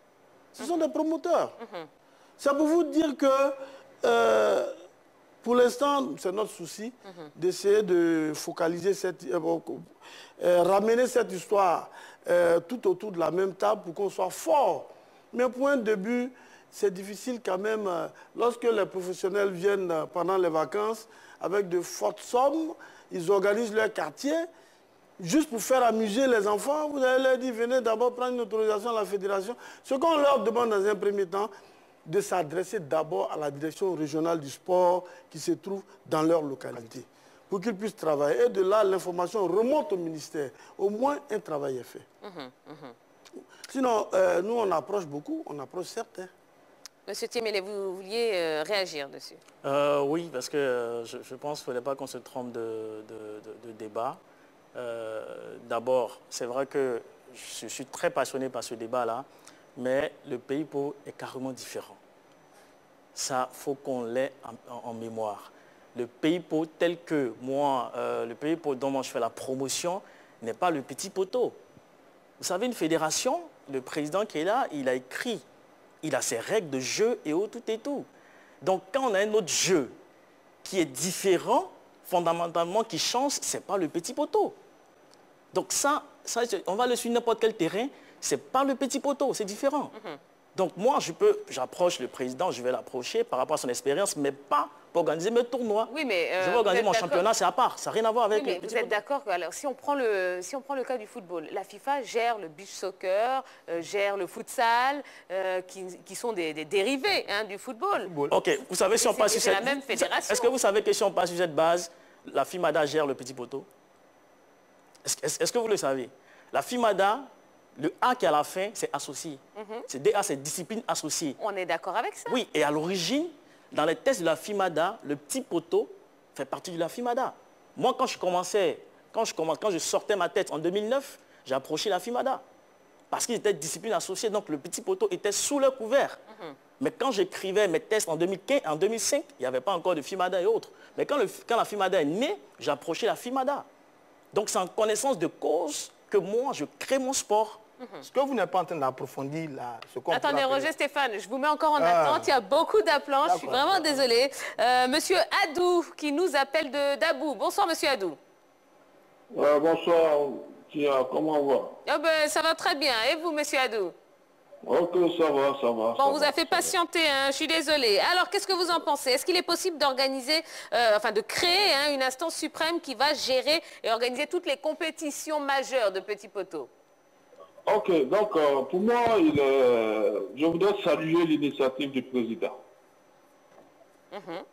ce sont des promoteurs. C'est pour vous dire que, pour l'instant, c'est notre souci d'essayer de focaliser, ramener cette histoire tout autour de la même table pour qu'on soit fort. Mais pour un début, c'est difficile quand même, lorsque les professionnels viennent pendant les vacances avec de fortes sommes, ils organisent leur quartier, juste pour faire amuser les enfants. Vous allez leur dire, venez d'abord prendre une autorisation à la fédération. Ce qu'on leur demande dans un premier temps, de s'adresser d'abord à la direction régionale du sport qui se trouve dans leur localité, pour qu'ils puissent travailler. Et de là, l'information remonte au ministère. Au moins, un travail est fait. Sinon, nous, on approche beaucoup, on approche certains. Monsieur Tiemele, vous vouliez réagir dessus? Oui, parce que je pense qu'il ne faudrait pas qu'on se trompe de débat. D'abord, c'est vrai que je suis très passionné par ce débat-là, mais le pays-pot est carrément différent. Ça, il faut qu'on l'ait en mémoire. Le pays-pot tel que moi, le pays-pot dont moi je fais la promotion, n'est pas le petit poteau. Vous savez, une fédération, le président qui est là, il a écrit. Il a ses règles de jeu et tout et tout. Donc, quand on a un autre jeu qui est différent, fondamentalement, qui change, ce n'est pas le petit poteau. Donc ça, on va le suivre n'importe quel terrain, ce n'est pas le petit poteau, c'est différent. Donc moi, j'approche le président, je vais l'approcher par rapport à son expérience, mais pas pour organiser mes tournois. Oui, mais je vais organiser mon championnat, c'est à part, ça n'a rien à voir avec le petit poteau. Vous êtes d'accord que, alors, si on prend le cas du football, la FIFA gère le beach soccer, gère le futsal, qui sont des dérivés du football. Ok, vous savez si on passe sur cette... C'est la même fédération. Est-ce que vous savez que si on passe sur cette base, la FIMADA gère le petit poteau? Est-ce que vous le savez? La FIMADA, le A qui est à la fin, c'est associé. C'est DA, c'est discipline associée. On est d'accord avec ça? Oui, et à l'origine, dans les tests de la FIMADA, le petit poteau fait partie de la FIMADA. Moi, quand je sortais ma tête en 2009, j'ai approché la FIMADA. Parce qu'ils étaient discipline associée, donc le petit poteau était sous leur couvert. Mais quand j'écrivais mes tests en 2005, il n'y avait pas encore de FIMADA et autres. Mais quand la FIMADA est née, j'ai approché la FIMADA. Donc c'est en connaissance de cause que moi, je crée mon sport. Est-ce que vous n'êtes pas en train d'approfondir ce qu'on... Attendez, Roger Stéphane, je vous mets encore en attente. Il y a beaucoup d'appelants, je suis vraiment désolée. Monsieur Adou, qui nous appelle d'Abou. Bonsoir, monsieur Adou. Bonsoir, comment on va? Oh ben, ça va très bien. Et vous, monsieur Adou? Ok, ça va. Bon, on vous a fait patienter, hein, je suis désolée. Alors, qu'est-ce que vous en pensez? Est-ce qu'il est possible d'organiser, de créer une instance suprême qui va gérer et organiser toutes les compétitions majeures de petits poteaux? Ok, donc pour moi, je voudrais saluer l'initiative du président.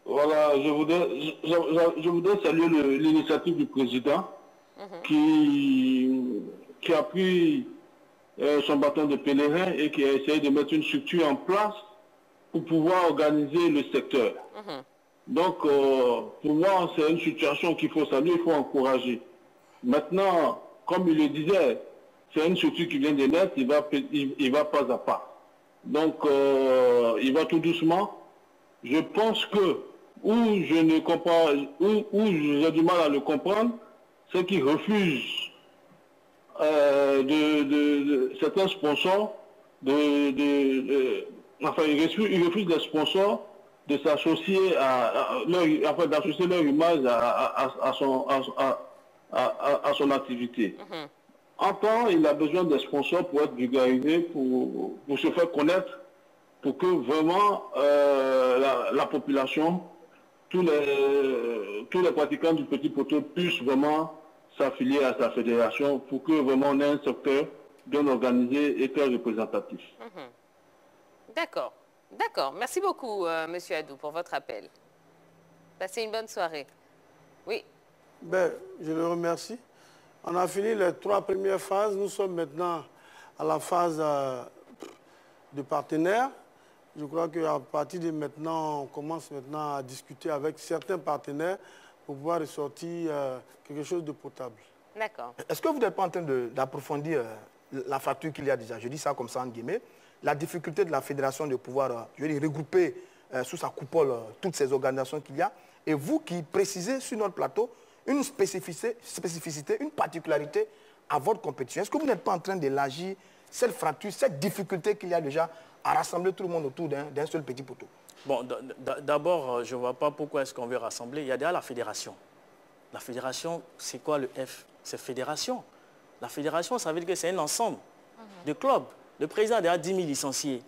Voilà, je voudrais saluer l'initiative du président qui a pris son bâton de pèlerin et qui a essayé de mettre une structure en place pour pouvoir organiser le secteur. Donc, pour moi, c'est une situation qu'il faut saluer, il faut encourager. Maintenant, comme il le disait, c'est une structure qui vient de naître, il va pas à pas. Donc, il va tout doucement. Je pense que, où je ne comprends, où j'ai du mal à le comprendre, c'est qu'il refuse certains sponsors, il refuse des sponsors de s'associer d'associer leur image à son activité. En temps, il a besoin des sponsors pour être vulgarisé, pour se faire connaître, pour que vraiment la population, tous les pratiquants du petit poteau puissent vraiment s'affilier à sa fédération pour que vraiment on ait un secteur bien organisé et très représentatif. D'accord. D'accord. Merci beaucoup, monsieur Adou, pour votre appel. Passez une bonne soirée. Oui. Ben, je le remercie. On a fini les 3 premières phases. Nous sommes maintenant à la phase de partenaires. Je crois qu'à partir de maintenant, on commence maintenant à discuter avec certains partenaires pour pouvoir ressortir quelque chose de potable. D'accord. Est-ce que vous n'êtes pas en train d'approfondir la fracture qu'il y a déjà? Je dis ça comme ça en guillemets. La difficulté de la fédération de pouvoir regrouper sous sa coupole toutes ces organisations qu'il y a. Et vous qui précisez sur notre plateau une spécificité, une particularité à votre compétition. Est-ce que vous n'êtes pas en train d'élargir cette fracture, cette difficulté qu'il y a déjà à rassembler tout le monde autour d'un seul petit poteau? Bon, d'abord, je ne vois pas pourquoi est-ce qu'on veut rassembler. Il y a déjà la fédération. La fédération, c'est quoi le F? C'est fédération. La fédération, ça veut dire que c'est un ensemble de clubs. Le président a déjà 10 000 licenciés.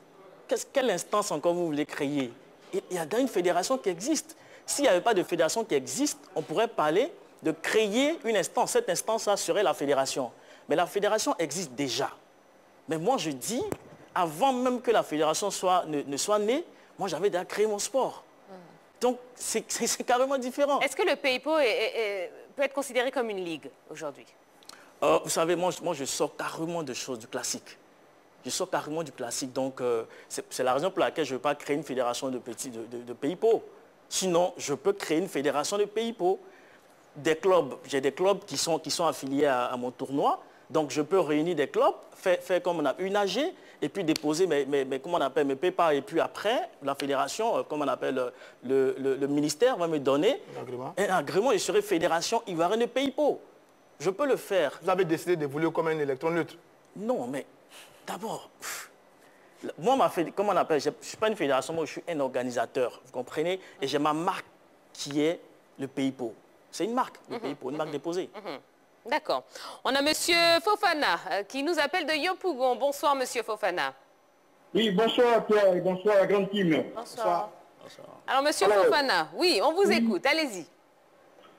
Quelle instance encore vous voulez créer? Il y a déjà une fédération qui existe. S'il n'y avait pas de fédération qui existe, on pourrait parler de créer une instance. Cette instance-là serait la fédération. Mais la fédération existe déjà. Mais moi, je dis, avant même que la fédération ne soit née, moi, j'avais déjà créé mon sport. Donc, c'est carrément différent. Est-ce que le PayPo peut être considéré comme une ligue aujourd'hui? Vous savez, moi, je sors carrément de choses, du classique. Je sors carrément du classique. Donc, c'est la raison pour laquelle je ne veux pas créer une fédération de PayPo. Sinon, je peux créer une fédération de PayPo. Des clubs, j'ai des clubs qui sont affiliés à mon tournoi. Donc, je peux réunir des clubs, faire comme on a une AG, et puis déposer comment on appelle, mes PayPal. Et puis après, la fédération, comme on appelle, le ministère va me donner un agrément. Je serai fédération ivoirienne de PayPo. Je peux le faire. Vous avez décidé d'évoluer comme un électron neutre? Non, mais d'abord, moi, comment on appelle, je ne suis pas une fédération, moi je suis un organisateur, vous comprenez? Et j'ai ma marque qui est le PayPo. C'est une marque, le PayPo, une marque déposée. D'accord. On a monsieur Fofana qui nous appelle de Yopougon. Bonsoir, monsieur Fofana. Oui, bonsoir à toi et bonsoir à la grande team. Bonsoir. Alors, monsieur Fofana, oui, on vous écoute, allez-y.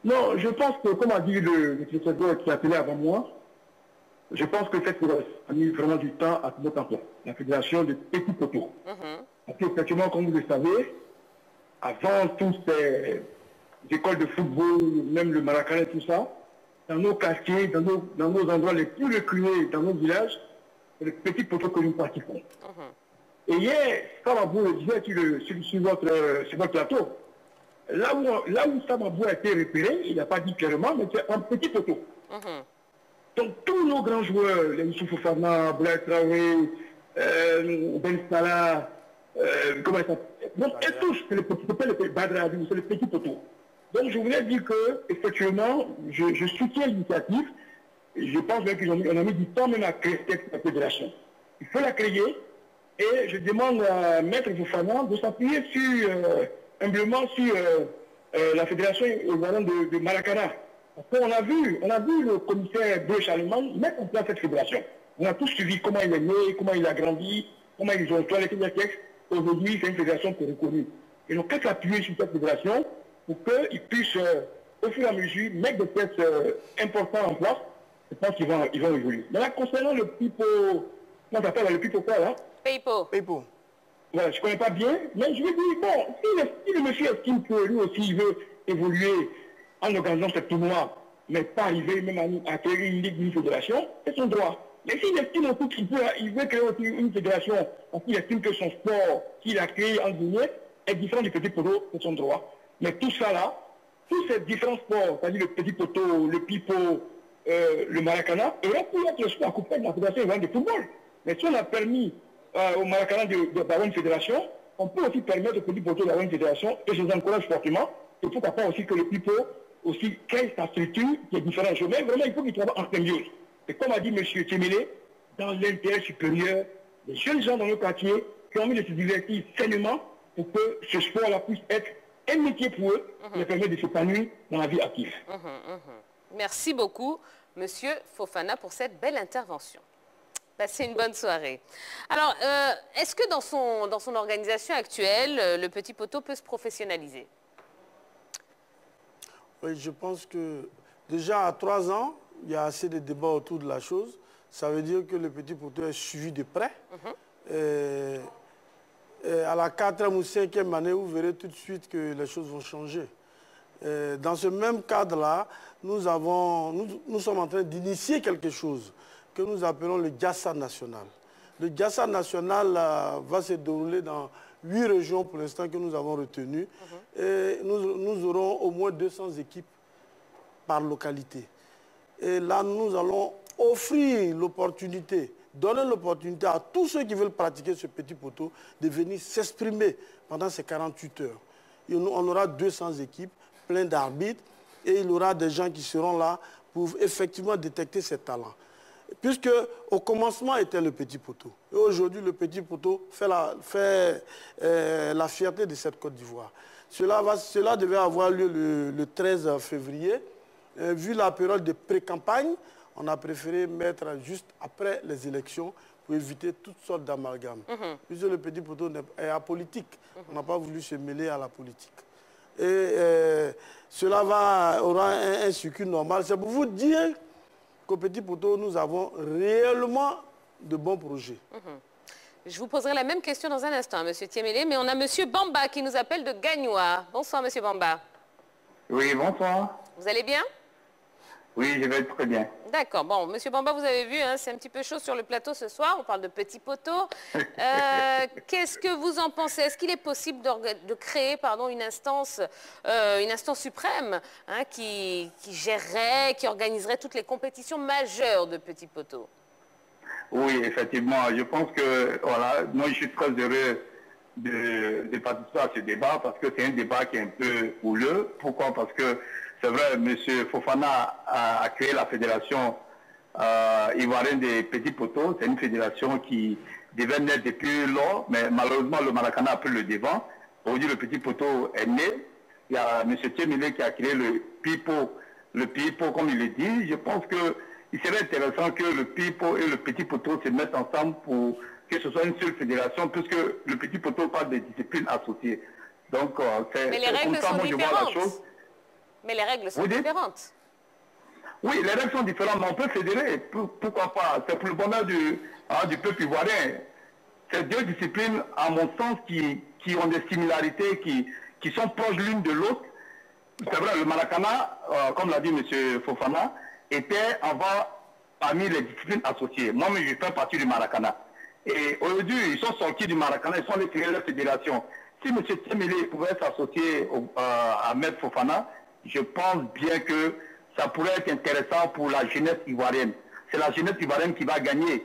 Non, je pense que, comme a dit le secrétaire qui a appelé avant moi, je pense que cette fédération a mis vraiment du temps à se mettre en place. La fédération de petits poteaux. Parce qu'effectivement, comme vous le savez, avant toutes ces écoles de football, même le Maracanã et tout ça, dans nos quartiers, dans nos endroits les plus reculés, dans nos villages, c'est les petits poteaux que nous pratiquons. Et hier, quand vous le disiez sur votre plateau, là où Samabou a été repéré, il n'a pas dit clairement, mais c'est un petit poteau. Donc tous nos grands joueurs, les Youssouf Fofana, Blaise Traoré, Ben Salah, comment ça s'appelle? Donc et tous, c'est le petit poteau, c'est le petit poteau. Donc je voulais dire que, effectivement, je soutiens l'initiative. Je pense même qu'on a mis du temps même à créer cette fédération. Il faut la créer et je demande à Maître Fofana de s'appuyer humblement sur la fédération ivoirienne de Maracana. Parce qu'on a vu le commissaire de Charlemagne mettre en place cette fédération. On a tous suivi comment il est né, comment il a grandi, comment ils ont toiletté les textes. Aujourd'hui, c'est une fédération qui est reconnue. Et donc, qu'est-ce s'appuyer sur cette fédération pour qu'ils puissent, au fur et à mesure, mettre des textes importants en place. Je pense qu'ils vont évoluer. Maintenant, concernant le pipo, comment ça s'appelle, le pipo quoi là? Pipo. Voilà, je ne connais pas bien, mais je veux dire, bon, si le monsieur estime que lui aussi il veut évoluer en organisant ce tournoi, mais pas arriver même à créer une ligue, une fédération, c'est son droit. Mais s'il estime aussi qu'il veut créer aussi une fédération, parce qu'il estime que son sport qu'il a créé en Guinée est différent du petit poteau, c'est son droit. Mais tout ça là, tous ces différents sports, c'est-à-dire le petit poteau, le pipo, le Maracana, aurait pu être le sport accompagné de la fédération ivoirienne de football. Mais si on a permis au Maracana d'avoir une fédération, on peut aussi permettre au petit poteau d'avoir une fédération, et je les encourage fortement. Et pourquoi pas aussi que le pipo aussi crée sa structure qui est différente. Mais vraiment, il faut qu'il travaille en symbiose. Et comme a dit M. Tchémélé, dans l'intérêt supérieur des jeunes gens dans le quartier qui ont envie de se divertir sainement pour que ce sport-là puisse être un métier pour eux, qui leur permet de s'épanouir dans la vie active. Merci beaucoup, M. Fofana, pour cette belle intervention. Passez une bonne soirée. Alors, est-ce que dans son organisation actuelle, le petit poteau peut se professionnaliser? Oui, je pense que déjà à 3 ans, il y a assez de débats autour de la chose. Ça veut dire que le petit poteau est suivi de près. Et à la 4e ou 5e année, vous verrez tout de suite que les choses vont changer. Dans ce même cadre-là, nous sommes en train d'initier quelque chose que nous appelons le Diassa national. Le Diassa national va se dérouler dans 8 régions pour l'instant que nous avons retenues. Et nous aurons au moins 200 équipes par localité. Et là, nous allons offrir l'opportunité, donner l'opportunité à tous ceux qui veulent pratiquer ce petit poteau de venir s'exprimer pendant ces 48 heures. Et on aura 200 équipes, plein d'arbitres, et il y aura des gens qui seront là pour effectivement détecter ces talents. Puisque au commencement était le petit poteau. Et aujourd'hui, le petit poteau fait la fierté de cette Côte d'Ivoire. Cela devait avoir lieu le 13 février. Vu la période de pré-campagne, on a préféré mettre juste après les élections pour éviter toutes sortes d'amalgames. Puisque le petit poteau est apolitique. On n'a pas voulu se mêler à la politique. Et cela aura un circuit normal. C'est pour vous dire qu'au petit poteau, nous avons réellement de bons projets. Je vous poserai la même question dans un instant, M. Tchémélé, mais on a M. Bamba qui nous appelle de Gagnoa. Bonsoir, M. Bamba. Oui, bonsoir. Vous allez bien? Oui, je vais très bien. D'accord. Bon, M. Bamba, vous avez vu, hein, c'est un petit peu chaud sur le plateau ce soir. On parle de petits poteaux. Qu'est-ce que vous en pensez? Est-ce qu'il est possible de créer une instance suprême hein, qui gérerait, qui organiserait toutes les compétitions majeures de petits poteaux? Oui, effectivement. Je pense que, voilà, moi je suis très heureux de participer à ce débat parce que c'est un débat qui est un peu houleux. Pourquoi? Parce que c'est vrai, M. Fofana a créé la fédération ivoirienne des petits poteaux. C'est une fédération qui devait naître depuis lors, mais malheureusement le Maracana a pris le devant. Aujourd'hui, le petit poteau est né. Il y a M. Tchémélé qui a créé le pipo, comme il le dit. Je pense qu'il serait intéressant que le pipo et le petit poteau se mettent ensemble pour que ce soit une seule fédération, puisque le petit poteau parle des disciplines associées. Donc, c'est comme ça, moi, je vois la chose. Mais les règles sont différentes. Oui, les règles sont différentes, mais on peut fédérer. Pourquoi pas? C'est pour le bonheur du peuple ivoirien. C'est 2 disciplines, à mon sens, qui ont des similarités, qui sont proches l'une de l'autre. C'est vrai, le Maracana, comme l'a dit M. Fofana, était avant parmi les disciplines associées. Moi, je fais partie du Maracana. Et aujourd'hui, ils sont sortis du Maracana, ils sont allés créer leur fédération. si M. Tchemele pouvait s'associer à Maître Fofana, je pense bien que ça pourrait être intéressant pour la jeunesse ivoirienne. C'est la jeunesse ivoirienne qui va gagner.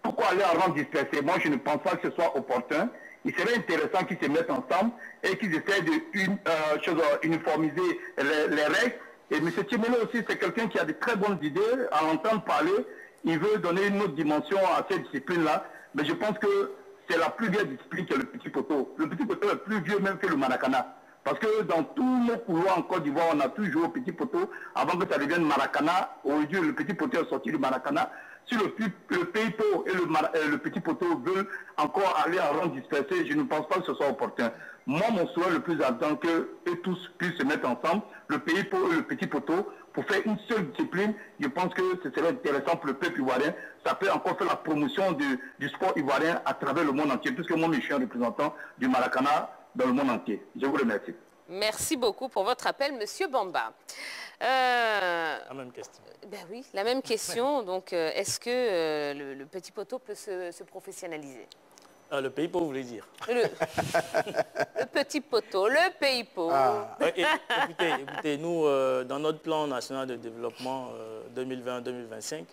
Pourquoi aller en rang dispersé? Moi, je ne pense pas que ce soit opportun. Il serait intéressant qu'ils se mettent ensemble et qu'ils essaient de uniformiser les règles. Et M. Tchemele aussi, c'est quelqu'un qui a de très bonnes idées. À l'entendre parler, il veut donner une autre dimension à cette discipline-là. Mais je pense que c'est la plus vieille discipline que le petit poteau. Le petit poteau est plus vieux même que le maracana. Parce que dans tous nos couloirs en Côte d'Ivoire, on a toujours joué au petit poteau avant que ça devienne maracana. Aujourd'hui, le petit poteau est sorti du maracana. Si le pays-pot et le petit poteau veulent encore aller en rang dispersé, je ne pense pas que ce soit opportun. Moi, mon souhait le plus ardent, que eux tous puissent se mettre ensemble, le pays-pot et le petit poteau, pour faire une seule discipline. Je pense que ce serait intéressant pour le peuple ivoirien. Ça peut encore faire la promotion du sport ivoirien à travers le monde entier, puisque moi, je suis un représentant du maracana dans le monde entier. Je vous remercie. Merci beaucoup pour votre appel, Monsieur Bamba. La même question. Ben oui, la même question. Donc, est-ce que le petit poteau peut se professionnaliser? Le pays-pot, vous voulez dire? Le petit poteau, le pays-pot. Ah. Écoutez, nous, dans notre plan national de développement 2020-2025,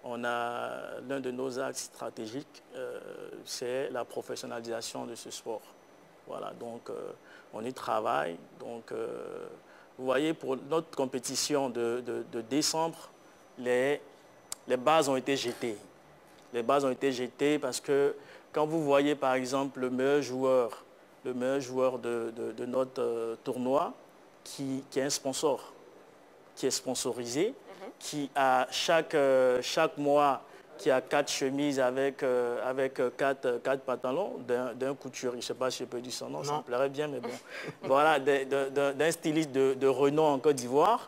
on a l'un de nos axes stratégiques, c'est la professionnalisation de ce sport. Voilà, donc on y travaille. Donc, vous voyez, pour notre compétition de décembre, les bases ont été jetées. Les bases ont été jetées parce que quand vous voyez, par exemple, le meilleur joueur de notre tournoi, qui est un sponsor, qui est sponsorisé, qui a chaque mois, qui a 4 chemises avec 4 pantalons d'un couturier. Je ne sais pas si je peux dire son nom, ça me plairait bien, mais bon. Voilà, d'un styliste de renom en Côte d'Ivoire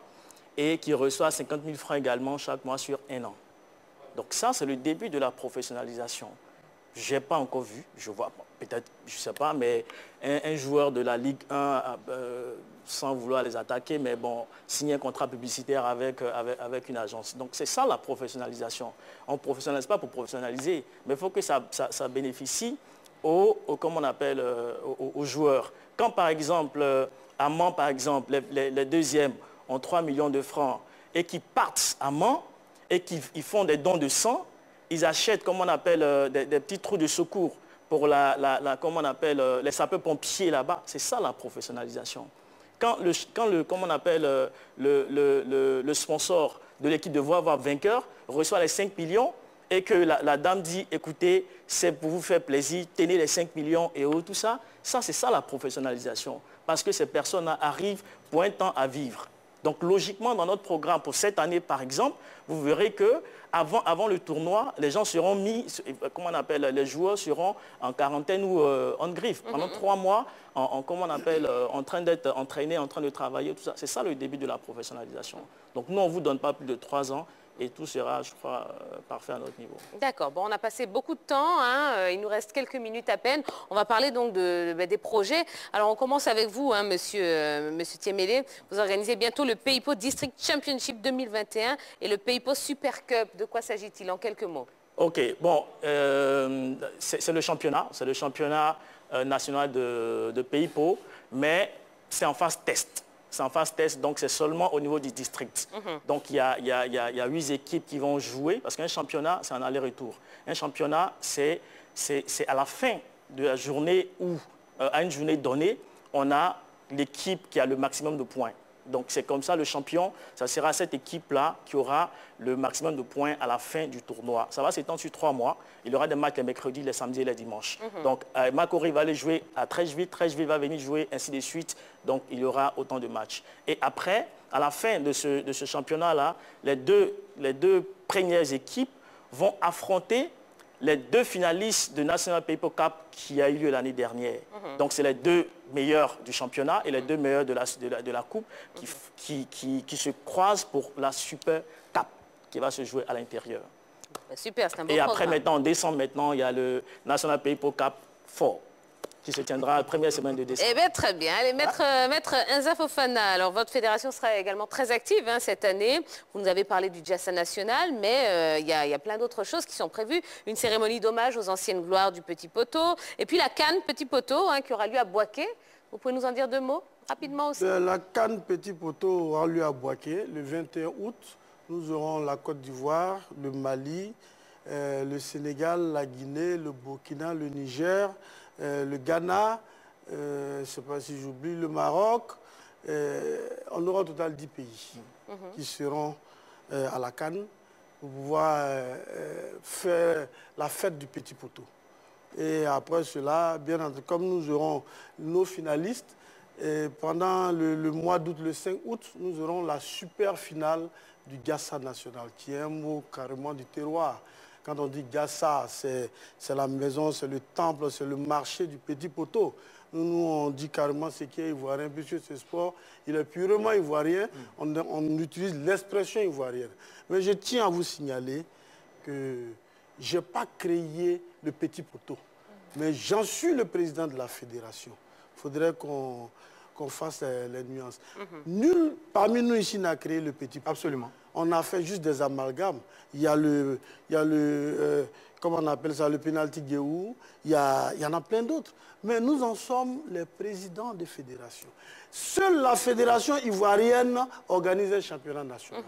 et qui reçoit 50 000 francs également chaque mois sur 1 an. Donc ça, c'est le début de la professionnalisation. Je n'ai pas encore vu, je vois, peut-être, je ne sais pas, mais un joueur de la Ligue 1, sans vouloir les attaquer, mais bon, signer un contrat publicitaire avec une agence. Donc c'est ça la professionnalisation. On ne professionnalise pas pour professionnaliser, mais il faut que ça bénéficie aux joueurs. Quand par exemple, à Mans, par exemple, les deuxièmes ont 3 millions de francs et qui partent à Mans et qu'ils font des dons de sang, ils achètent, comme on appelle, des petits trous de secours pour les sapeurs-pompiers là-bas. C'est ça la professionnalisation. Quand le sponsor de l'équipe de Voix vainqueur reçoit les 5 millions et que la dame dit, écoutez, c'est pour vous faire plaisir, tenez les 5 millions et tout ça, c'est ça la professionnalisation. Parce que ces personnes arrivent pour un temps à vivre. Donc logiquement, dans notre programme pour cette année, par exemple, vous verrez que avant le tournoi, les gens seront mis, les joueurs seront en quarantaine ou en griffe. Pendant 3 mois, en train d'être entraînés, en train de travailler, tout ça. C'est ça le début de la professionnalisation. Donc nous, on ne vous donne pas plus de 3 ans. Et tout sera, je crois, parfait à notre niveau. D'accord. Bon, on a passé beaucoup de temps. Il nous reste quelques minutes à peine. On va parler donc des projets. Alors, on commence avec vous, monsieur Tchemele. Vous organisez bientôt le pays-pot District Championship 2021 et le pays-pot Super Cup. De quoi s'agit-il en quelques mots? OK. Bon, c'est le championnat. C'est le championnat national de pays-pot, mais c'est en phase test. C'est en phase test, donc c'est seulement au niveau du district. Donc il y a 8 équipes qui vont jouer, parce qu'un championnat, c'est un aller-retour. Un championnat, c'est à la fin de la journée où, à une journée donnée, on a l'équipe qui a le maximum de points. Donc c'est comme ça, le champion, ça sera cette équipe-là qui aura le maximum de points à la fin du tournoi. Ça va s'étendre sur 3 mois. Il y aura des matchs les mercredis, les samedis et les dimanches. Donc Makori va aller jouer à Treichville, Treichville va venir jouer, ainsi de suite. Donc il y aura autant de matchs. Et après, à la fin de ce championnat-là, les deux premières équipes vont affronter les 2 finalistes de National Pays-pot Cup qui a eu lieu l'année dernière. Donc c'est les 2 meilleurs du championnat et les 2 meilleurs de la coupe qui se croisent pour la Super Cup qui va se jouer à l'intérieur. Super, c'est un bon Et après, programme. maintenant, en décembre, il y a le National Pays-pot Cup 4. qui se tiendra la première semaine de décembre. Eh bien, très bien. Allez, Maître Inza Fofana, alors votre fédération sera également très active cette année. Vous nous avez parlé du Diassa national, mais il y a plein d'autres choses qui sont prévues. Une cérémonie d'hommage aux anciennes gloires du Petit Poteau, et puis la CAN Petit Poteau qui aura lieu à Boaké. Vous pouvez nous en dire 2 mots rapidement aussi? La CAN Petit Poteau aura lieu à Boaké le 21 août. Nous aurons la Côte d'Ivoire, le Mali, le Sénégal, la Guinée, le Burkina, le Niger, le Ghana, je ne sais pas si j'oublie, le Maroc. On aura au total 10 pays qui seront à la CAN pour pouvoir faire la fête du Petit Poteau. Et après cela, bien entendu, comme nous aurons nos finalistes, pendant le mois d'août, le 5 août, nous aurons la super finale du Diassa national, qui est un mot carrément du terroir. Quand on dit Diassa, c'est la maison, c'est le temple, c'est le marché du Petit Poteau. Nous, on dit carrément ce qui est ivoirien, puisque ce sport, il est purement ivoirien. On utilise l'expression ivoirienne. Mais je tiens à vous signaler que je n'ai pas créé le Petit Poteau, mais j'en suis le président de la fédération. Il faudrait qu'on fasse les nuances. Nul parmi nous ici n'a créé le Petit Poteau. Absolument. On a fait juste des amalgames. Il y a comment on appelle ça, le penalty Guéhou. Il y en a plein d'autres. Mais nous en sommes les présidents des fédérations. Seule la fédération ivoirienne organise un championnat national.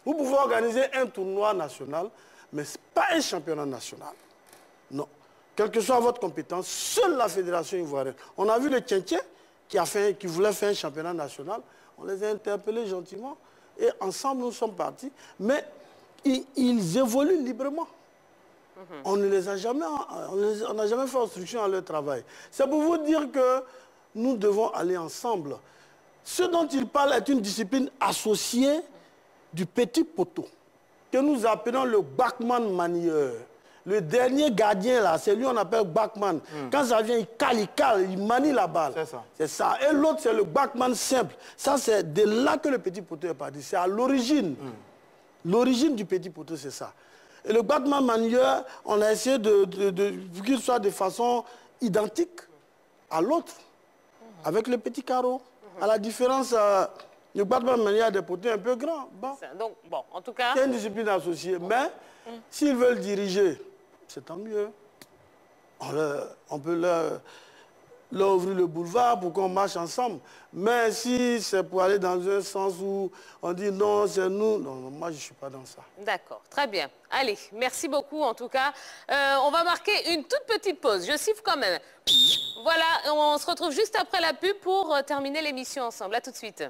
Vous pouvez organiser un tournoi national, mais ce n'est pas un championnat national. Non. Quelle que soit votre compétence, seule la fédération ivoirienne. On a vu le Tchétchèn qui voulait faire un championnat national. On les a interpellés gentiment. Et ensemble, nous sommes partis. Mais ils évoluent librement. On ne les a jamais, on n'a jamais fait obstruction à leur travail. C'est pour vous dire que nous devons aller ensemble. Ce dont il parle est une discipline associée du Petit Poteau, que nous appelons le backman manieur. Le dernier gardien, là, c'est lui qu'on appelle backman. Quand ça vient, il manie la balle. C'est ça. C'est ça. Et l'autre, c'est le backman simple. Ça, c'est de là que le Petit Poteau est parti. C'est à l'origine. L'origine du Petit Poteau, c'est ça. Et le backman manieur, on a essayé qu'il soit de façon identique à l'autre, avec le petit carreau. À la différence, le backman manieur a des poteaux un peu grands. Bon. Donc, bon, en tout cas... C'est une discipline associée. Mais s'ils veulent diriger, c'est tant mieux. On peut leur ouvrir le boulevard pour qu'on marche ensemble. Mais si c'est pour aller dans un sens où on dit non, c'est nous, non, moi je ne suis pas dans ça. D'accord, très bien. Allez, merci beaucoup en tout cas. On va marquer une toute petite pause. Je siffle quand même. Voilà, on se retrouve juste après la pub pour terminer l'émission ensemble. À tout de suite.